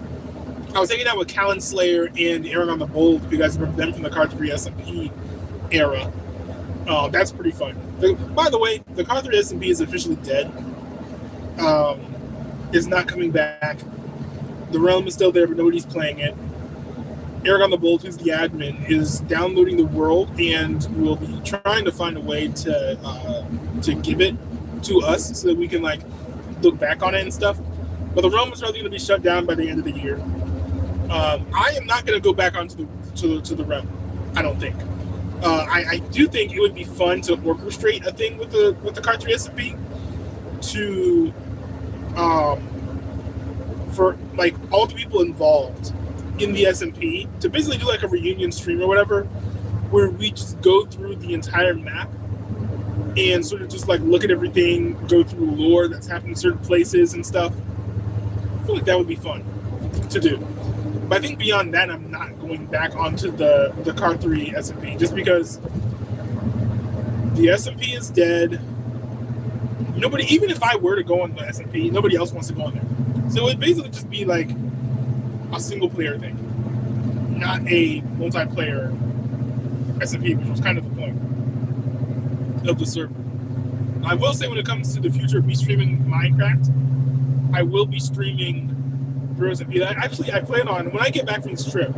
I was hanging out with Callan Slayer and Aaron on the Bold, if you guys remember them from the Card 3 SMP era. That's pretty fun. By the way, the Card 3 SMP is officially dead. It's not coming back. The realm is still there, but nobody's playing it. Eric on the Bolt, who's the admin, is downloading the world and will be trying to find a way to give it to us so that we can like look back on it and stuff. But the realm is probably going to be shut down by the end of the year. I am not going to go back onto the realm. I don't think. I do think it would be fun to orchestrate a thing with the Card 3 SMP to for like all the people involved in the SMP to basically do like a reunion stream or whatever, where we just go through the entire map and sort of just like look at everything, go through lore that's happened in certain places and stuff. I feel like that would be fun to do. But I think beyond that, I'm not going back onto the Card 3 SMP just because the SMP is dead. Nobody, even if I were to go on the SMP, nobody else wants to go on there. So it would basically just be like a single player thing, not a multiplayer SMP, which was kind of the point of the server. I will say when it comes to the future of me streaming Minecraft, I will be streaming through SMP. Actually, I plan on, when I get back from this trip,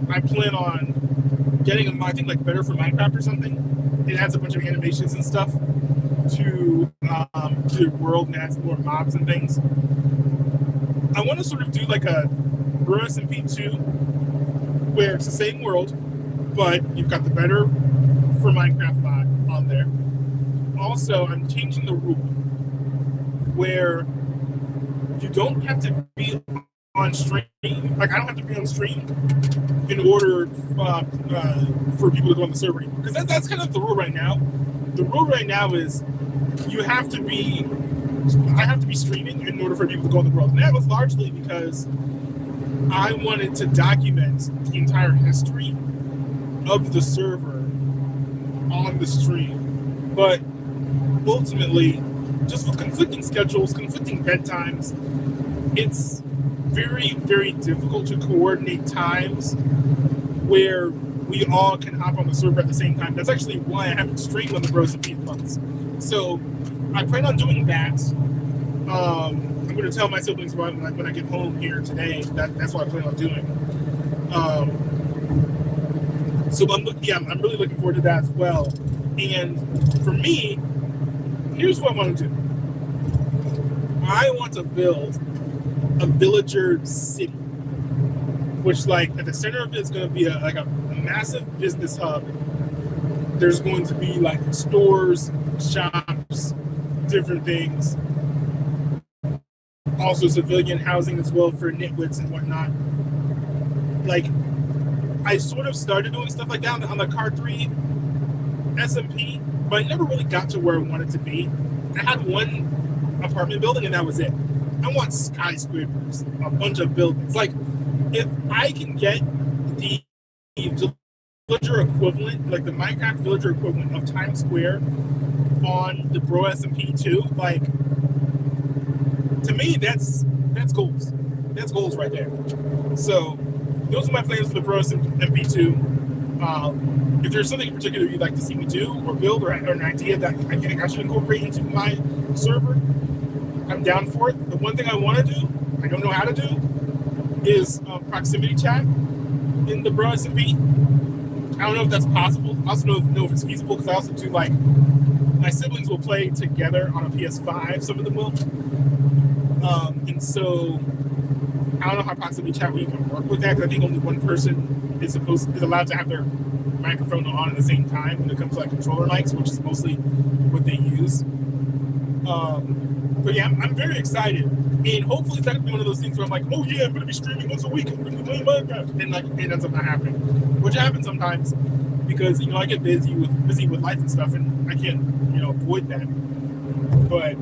I plan on getting I think like Better for Minecraft or something. It adds a bunch of animations and stuff to the world and adds more mobs and things. I want to sort of do like a Brew SMP2 where it's the same world, but you've got the Better for Minecraft mod on there. Also, I'm changing the rule where you don't have to be on stream. Like, I don't have to be on stream in order for people to go on the server. Because that's kind of the rule right now. The rule right now is I have to be streaming in order for people to go on the world. And that was largely because I wanted to document the entire history of the server on the stream. But ultimately, just with conflicting schedules, conflicting bedtimes, it's very, very difficult to coordinate times where we all can hop on the server at the same time. That's actually why I haven't streamed on the Bros and Pete months. So I plan on doing that. I'm going to tell my siblings when I get home here today. That's what I plan on doing. So I'm really looking forward to that as well. And for me, here's what I want to do. I want to build a villager city, which, like, at the center of it is going to be a massive business hub. There's going to be like stores, shops, different things. Also civilian housing as well for nitwits and whatnot. Like, I sort of started doing stuff like that on the Car 3 SMP, but I never really got to where I wanted to be. I had one apartment building and that was it. I want skyscrapers, a bunch of buildings. Like, if I can get the villager equivalent, like the Minecraft villager equivalent of Times Square on the Bro SMP 2, like, to me, that's goals. That's goals right there. So those are my plans for the Bro SMP 2. If there's something in particular you'd like to see me do or build or an idea that I should incorporate into my server, I'm down for it. The one thing I want to do, I don't know how to do, is proximity chat in the Bro SMP. I don't know if that's possible. I also don't know if it's feasible because I also do, like, my siblings will play together on a PS5. Some of them will. And so I don't know how proximity chat will even work with that because I think only one person is allowed to have their microphone on at the same time when it comes to, like, controller mics, which is mostly what they use. But yeah, I'm very excited, and hopefully it's not gonna be one of those things where I'm like, oh yeah, I'm gonna be streaming once a week, I'm gonna be playing Minecraft, and like it ends up not happening, which happens sometimes because, you know, I get busy with life and stuff, and I can't, you know, avoid that. But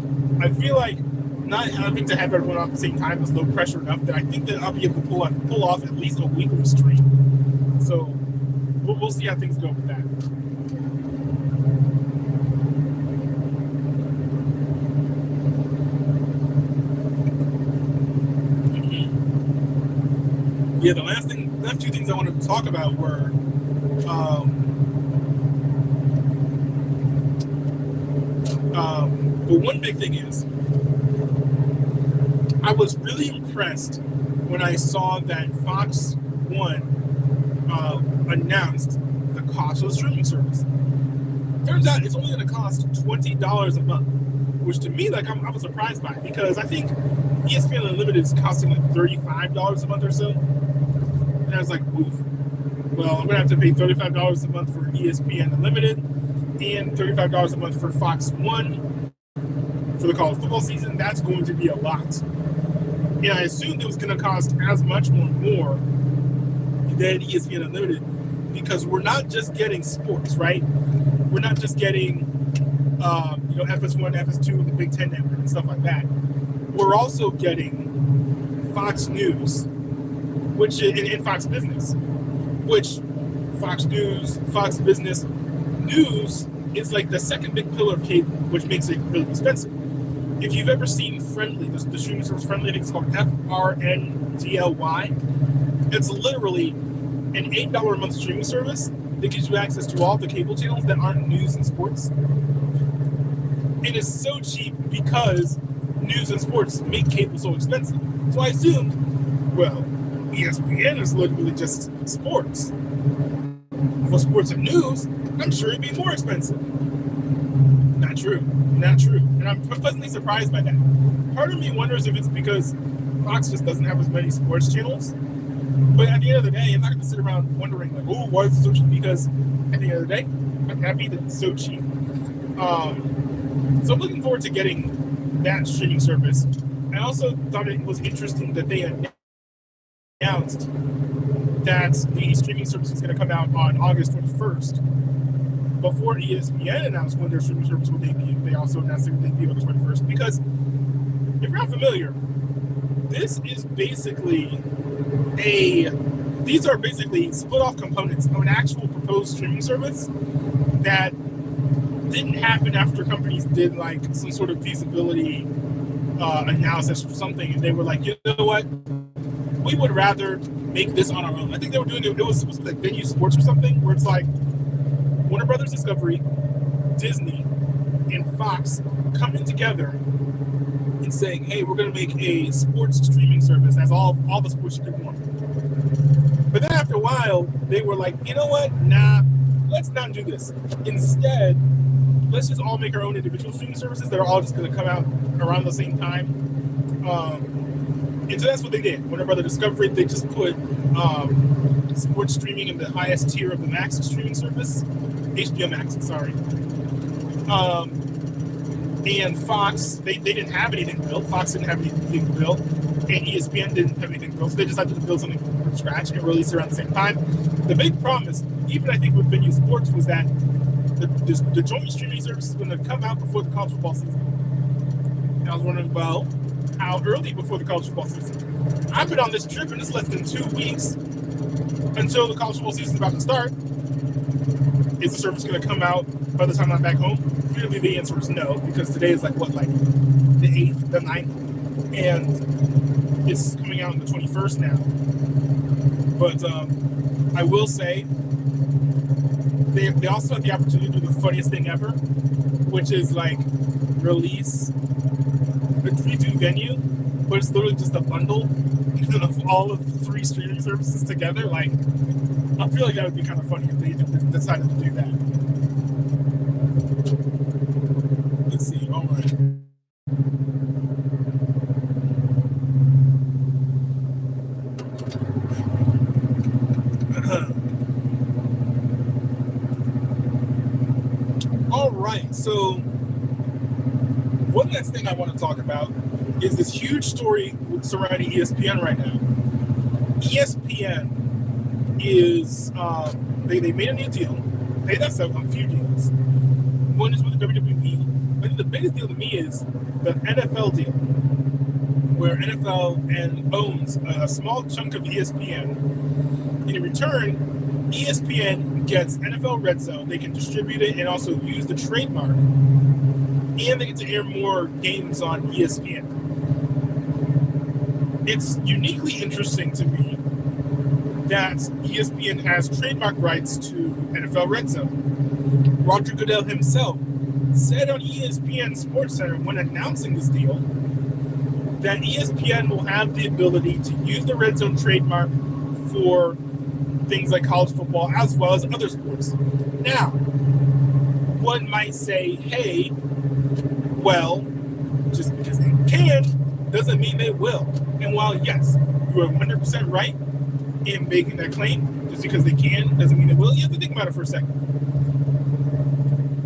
I feel like not having to have everyone on at the same time is low pressure enough that I think that I'll be able to pull off at least a weekly stream. So we'll see how things go with that. Yeah, the last two things I wanted to talk about were but one big thing is I was really impressed when I saw that Fox One announced the cost of the streaming service. Turns out it's only going to cost $20 a month, which to me, like, I was surprised by it because I think ESPN Unlimited is costing like $35 a month or so. And I was like, oof. Well, I'm going to have to pay $35 a month for ESPN Unlimited and $35 a month for Fox One for the college football season. That's going to be a lot. And I assumed it was going to cost as much or more than ESPN Unlimited because we're not just getting sports, right? We're not just getting, FS1, FS2, the Big Ten Network and stuff like that. We're also getting Fox News, which in Fox Business, which Fox News, Fox Business News is like the second big pillar of cable, which makes it really expensive. If you've ever seen Friendly, the streaming service Friendly, I think it's called FRNDLY. It's literally an $8 a month streaming service that gives you access to all the cable channels that aren't news and sports. It is so cheap because news and sports make cable so expensive. So I assumed, well, ESPN is literally just sports. For sports and news, I'm sure it'd be more expensive. Not true. And I'm pleasantly surprised by that. Part of me wonders if it's because Fox just doesn't have as many sports channels. But at the end of the day, I'm not going to sit around wondering, like, oh, why is it so cheap? Because at the end of the day, I'm happy that it's so cheap. So I'm looking forward to getting that streaming service. I also thought it was interesting that they announced that the streaming service was going to come out on August 21st. Before ESPN announced when their streaming service will debut, they also announced it would debut on the 21st. Because if you're not familiar, these are basically split off components of an actual proposed streaming service that didn't happen after companies did like some sort of feasibility analysis or something, and they were like, you know what, we would rather make this on our own. I think they were doing it was supposed to be like Venue Sports or something, where it's like Warner Brothers Discovery, Disney, and Fox coming together and saying, hey, we're going to make a sports streaming service as all the sports you could want. But then after a while, they were like, you know what? Nah, let's not do this. Instead, let's just all make our own individual streaming services that are all just going to come out around the same time. And so that's what they did. Warner Brother Discovery, they just put sports streaming in the highest tier of the Max streaming service, HBO Max, sorry. And Fox, they didn't have anything built. Fox didn't have anything built, and ESPN didn't have anything built. So they decided to build something from scratch and release it around the same time. The big problem is, even I think with Venue Sports, was that the joint streaming service is going to come out before the college football season. And I was wondering, well, how early before the college football season? I've been on this trip, and it's less than 2 weeks until the college football season is about to start. Is the service going to come out by the time I'm back home? Clearly the answer is no, because today is like the 8th, the 9th, and it's coming out on the 21st now. But I will say, they also had the opportunity to do the funniest thing ever, which is like release a 3-2 Venue, but it's literally just a bundle of all of the 3 streaming services together. Like, I feel like that would be kind of funny if they decided to do that. Let's see. All right. All right. So, one last thing I want to talk about is this huge story surrounding ESPN right now. ESPN is they made a new deal. They announced a few deals. One is with the WWE. I think the biggest deal to me is the NFL deal, where NFL owns a small chunk of ESPN. And in return, ESPN gets NFL Red Zone. They can distribute it and also use the trademark. And they get to air more games on ESPN. It's uniquely interesting to me that ESPN has trademark rights to NFL Red Zone. Roger Goodell himself said on ESPN SportsCenter when announcing this deal that ESPN will have the ability to use the Red Zone trademark for things like college football as well as other sports. Now, one might say, hey, well, just because they can doesn't mean they will. And while, yes, you are 100% right in making that claim, just because they can doesn't mean they will, you have to think about it for a second.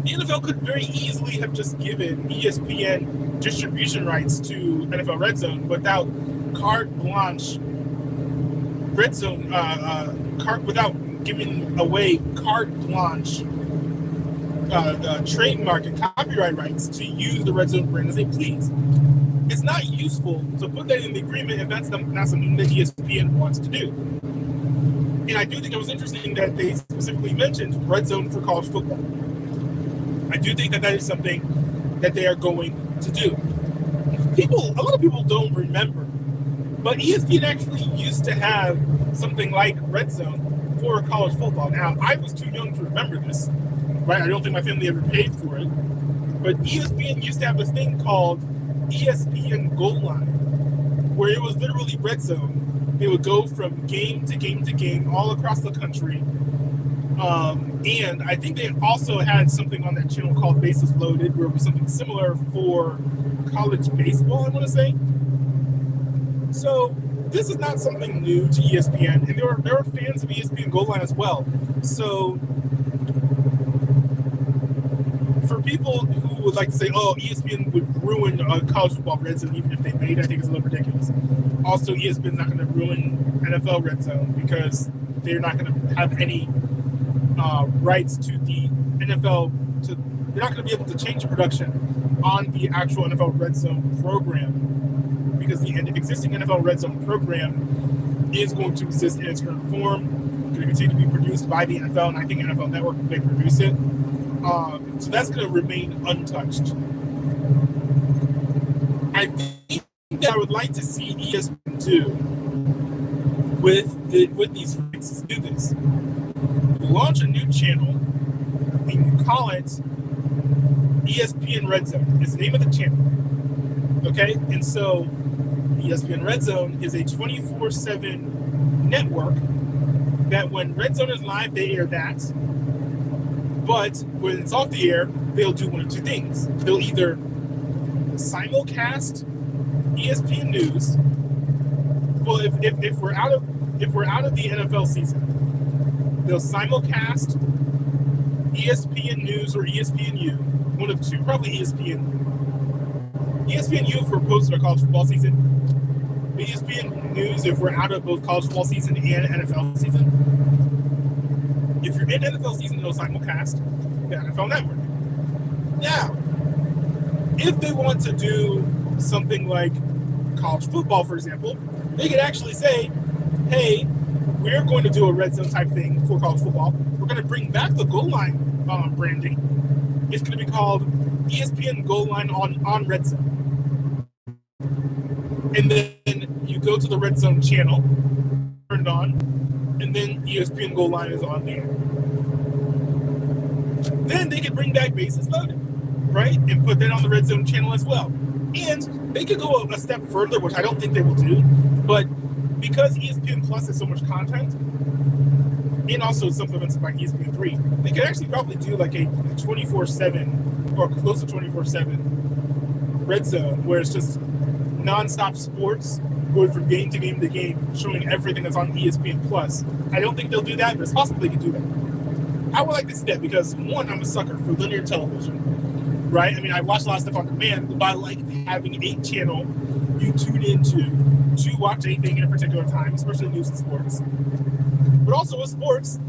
The NFL could very easily have just given ESPN distribution rights to NFL Red Zone without carte blanche Red Zone, without giving away carte blanche trademark and copyright rights to use the Red Zone brand as they please. It's not useful to put that in the agreement if that's not something that ESPN wants to do. And I do think it was interesting that they specifically mentioned Red Zone for college football. I do think that is something that they are going to do. A lot of people don't remember, but ESPN actually used to have something like Red Zone for college football. Now, I was too young to remember this, right? I don't think my family ever paid for it. But ESPN used to have this thing called ESPN Goal Line, where it was literally Red Zone. They would go from game to game to game all across the country. And I think they also had something on that channel called Bases Loaded, where it was something similar for college baseball, I want to say. So this is not something new to ESPN, and there are fans of ESPN Goal Line as well. So for people who would like to say, oh, ESPN would ruin college football Red Zone even if they made it, I think it's a little ridiculous. Also, ESPN's not going to ruin NFL Red Zone because they're not going to have any rights to the NFL. They're not going to be able to change production on the actual NFL Red Zone program because the existing NFL Red Zone program is going to exist in its current form. It's going to continue to be produced by the NFL, and I think NFL Network may produce it. So that's going to remain untouched. I think that I would like to see ESPN do with these rights is do this. Launch a new channel and you call it ESPN Red Zone. It's the name of the channel. Okay? And so ESPN Red Zone is a 24/7 network that when Red Zone is live, they air that. But when it's off the air, they'll do one of two things. They'll either simulcast ESPN News. Well, if we're out of the NFL season, they'll simulcast ESPN News or ESPNU, one of the two, probably ESPNU for post or college football season. ESPN News if we're out of both college football season and NFL season. If you're in NFL season, they'll simulcast the NFL Network. Now, if they want to do something like college football, for example, they could actually say, hey, we're going to do a red zone type thing for college football. We're going to bring back the goal line branding. It's going to be called ESPN Goal Line on Red Zone. And then you go to the Red Zone channel, turned on, and then ESPN Goal Line is on there. Then they could bring back Bases Loaded, right? And put that on the Red Zone channel as well. And they could go a step further, which I don't think they will do, but because ESPN Plus has so much content, and also supplements like ESPN3, they could actually probably do like a 24/7 or close to 24/7 Red Zone, where it's just nonstop sports, going from game to game to game, showing everything that's on ESPN Plus. I don't think they'll do that, but it's possible they could do that. I would like to see that because, one, I'm a sucker for linear television, right? I mean, I watch a lot of stuff on demand, but I like having a channel you tune into to watch anything at a particular time, especially news and sports. But also with sports,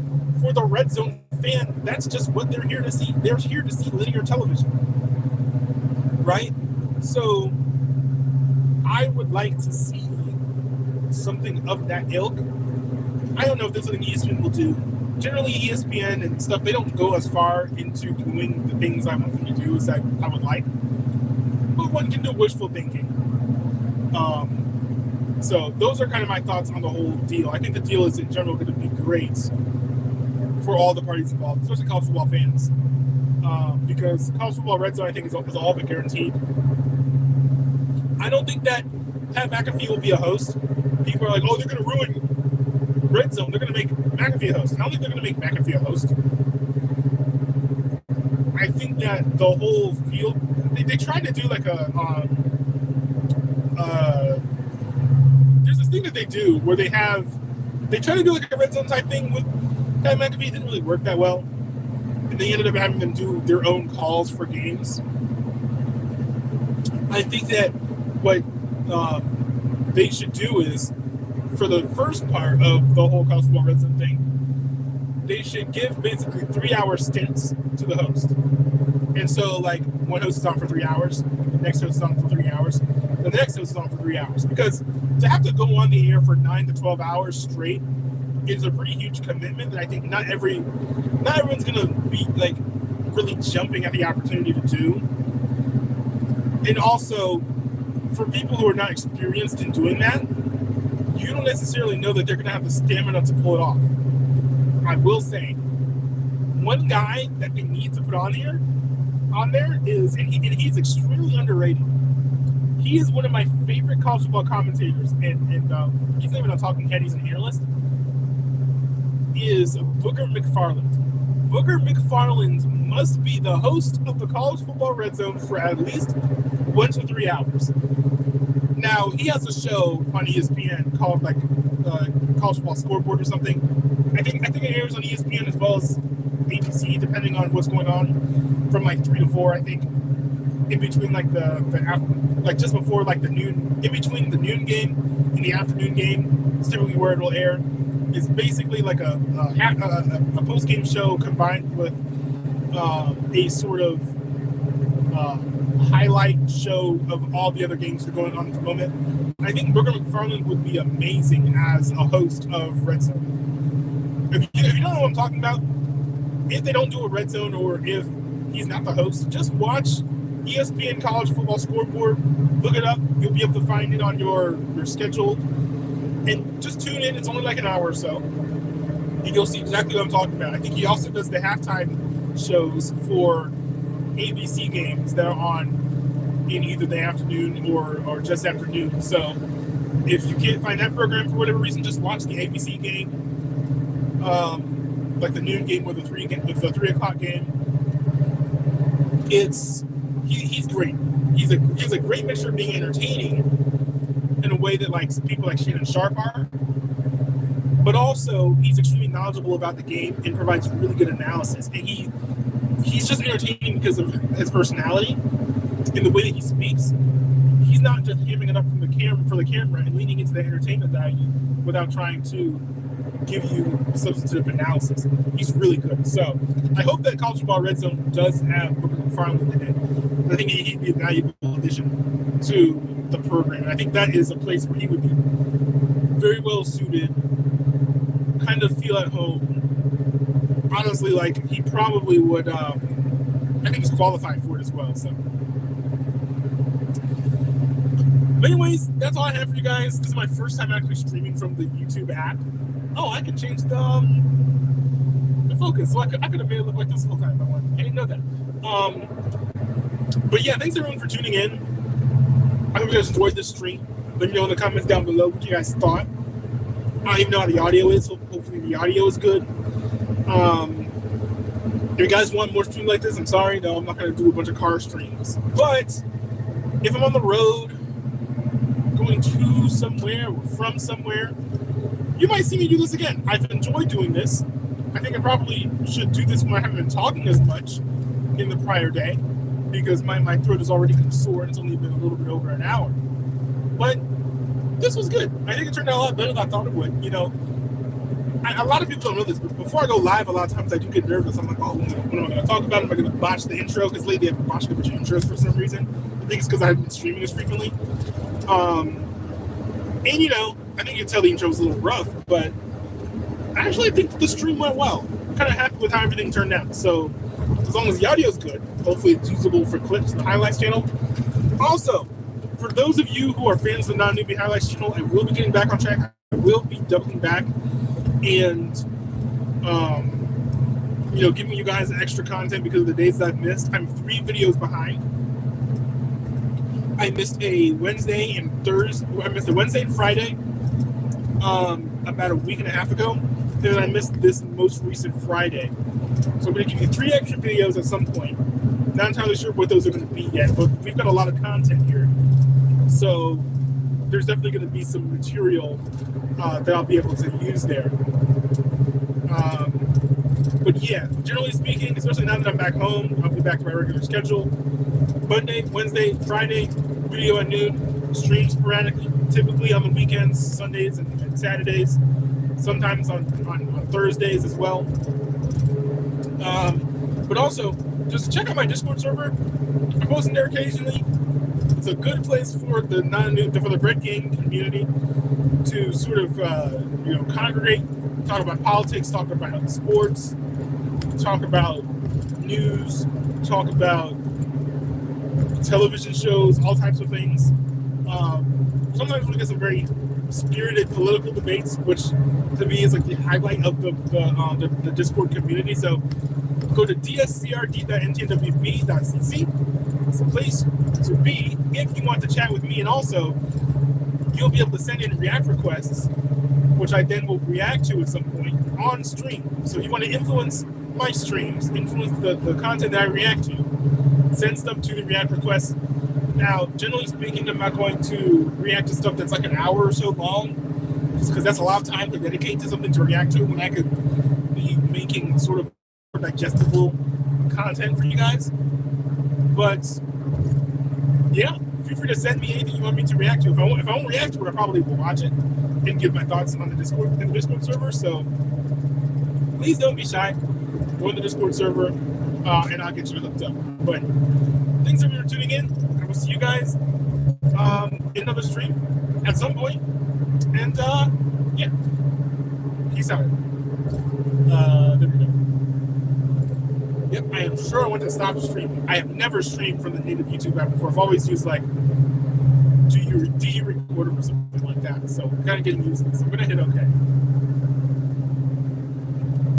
for the Red Zone fan, that's just what they're here to see. They're here to see linear television, right? So I would like to see something of that ilk. I don't know if this is something ESPN will do. Generally, ESPN and stuff, they don't go as far into doing the things I want them to do as I would like. But one can do wishful thinking. So those are kind of my thoughts on the whole deal. I think the deal is in general going to be great for all the parties involved, especially college football fans. Because college football red zone, I think, is all but guaranteed. I don't think that Pat McAfee will be a host. People are like, oh, they're going to ruin red zone. They're going to make McAfee a host. I don't think they're going to make McAfee a host. I think that the whole field, they tried to do like there's this thing that they do where they try to do like a red zone type thing with Pat McAfee. It didn't really work that well. And they ended up having them do their own calls for games. I think that what they should do is, for the first part of the whole college football red zone thing, they should give basically 3-hour stints to the host. And so, like, one host is on for 3 hours, the next host is on for 3 hours, the next host is on for 3 hours. Because to have to go on the air for 9 to 12 hours straight is a pretty huge commitment that I think not everyone's going to be, like, really jumping at the opportunity to do. And also, for people who are not experienced in doing that, you don't necessarily know that they're going to have the stamina to pull it off. I will say, one guy that they need to put on there is, and he's extremely underrated. He is one of my favorite college football commentators, and he's not even a talking head, he's an analyst, is Booker McFarland. Booker McFarland must be the host of the college football red zone for at least 1 to 3 hours. Now, he has a show on ESPN called like College Football Scoreboard or something. I think it airs on ESPN as well as ABC, depending on what's going on, from like 3 to 4, I think. In between like like just before like the noon, in between the noon game and the afternoon game, is typically where it will air. It's basically like a post-game show combined with a sort of highlight show of all the other games that are going on at the moment. I think Booker McFarland would be amazing as a host of Red Zone. If you don't know what I'm talking about, if they don't do a Red Zone or if he's not the host, just watch ESPN College Football Scoreboard. Look it up. You'll be able to find it on your schedule. And just tune in. It's only like an hour or so. And you'll see exactly what I'm talking about. I think he also does the halftime shows for ABC games that are on in either the afternoon or just afternoon. So if you can't find that program for whatever reason, just watch the ABC game. like the noon game or the 3 o'clock game. He's great. He's a great mixture of being entertaining in a way that like people like Shannon Sharp are, but also he's extremely knowledgeable about the game and provides really good analysis. And he's just entertaining because of his personality and the way that he speaks. He's not just hamming it up for the camera and leaning into the entertainment value without trying to give you substantive analysis. He's really good. So I hope that College Football Red Zone does have Booker McFarland in it. I think he'd be a valuable addition to the program. And I think that is a place where he would be very well suited, kind of feel at home. Honestly, like he probably would, I think he's qualified for it as well. So. But anyways, that's all I have for you guys. This is my first time actually streaming from the YouTube app. Oh, I can change the focus. So I could have made it look like this the whole time if I wanted. I didn't know that. But yeah, thanks everyone for tuning in. I hope you guys enjoyed this stream. Let me know in the comments down below what you guys thought. I don't even know how the audio is, so hopefully the audio is good. If you guys want more streams like this, I'm sorry. No, I'm not going to do a bunch of car streams. But if I'm on the road, going to somewhere or from somewhere, you might see me do this again. I've enjoyed doing this. I think I probably should do this when I haven't been talking as much in the prior day because my throat is already kind of sore and it's only been a little bit over an hour. But this was good. I think it turned out a lot better than I thought it would. You know, a lot of people don't know this, but before I go live, a lot of times I do get nervous. I'm like, oh, what am I going to talk about? Am I going to botch the intro? Because lately I've botched a bunch of intros for some reason. I think it's because I haven't been streaming as frequently. And you know, I think you can tell the intro was a little rough, but I actually think the stream went well. I'm kind of happy with how everything turned out. So as long as the audio is good, hopefully it's usable for clips in the highlights channel. Also, for those of you who are fans of the Non-Newbie Highlights channel, I will be getting back on track. I will be doubling back and you know, giving you guys extra content because of the days that I've missed. I'm 3 videos behind. I missed a Wednesday and Thursday. I missed a Wednesday and Friday about a week and a half ago. Then I missed this most recent Friday. So I'm going to give you 3 extra videos at some point. Not entirely sure what those are going to be yet, but we've got a lot of content here. So there's definitely going to be some material that I'll be able to use there. But yeah, generally speaking, especially now that I'm back home, I'll be back to my regular schedule. Monday, Wednesday, Friday, video at noon, stream sporadically, typically on the weekends, Sundays and Saturdays, sometimes on Thursdays as well. But also, just check out my Discord server. I'm posting there occasionally. It's a good place for the Bread Gang community to sort of you know, congregate, talk about politics, talk about sports, talk about news, talk about television shows, all types of things. Sometimes we get some very spirited political debates, which to me is like the highlight of the Discord community. So go to dscrd.ntwb.cc. It's a place to be if you want to chat with me, and also you'll be able to send in react requests, which I then will react to at some point on stream. So if you want to influence my streams, influence the content that I react to, send stuff to the react requests. Now, generally speaking, I'm not going to react to stuff that's like an hour or so long, just because that's a lot of time to dedicate to something to react to when I could be making sort of digestible content for you guys. But yeah, feel free to send me anything you want me to react to. If I won't react to it, I probably will watch it and give my thoughts on the Discord server. So please don't be shy. Join the Discord server, and I'll get you hooked up. But thanks everyone for tuning in. I will see you guys in another stream at some point. And yeah, peace out. There we go. Yep, I am sure I want to stop streaming. I have never streamed from the native YouTube app before. I've always used like do you record or something like that. So I'm kind of getting used to this. I'm gonna hit OK.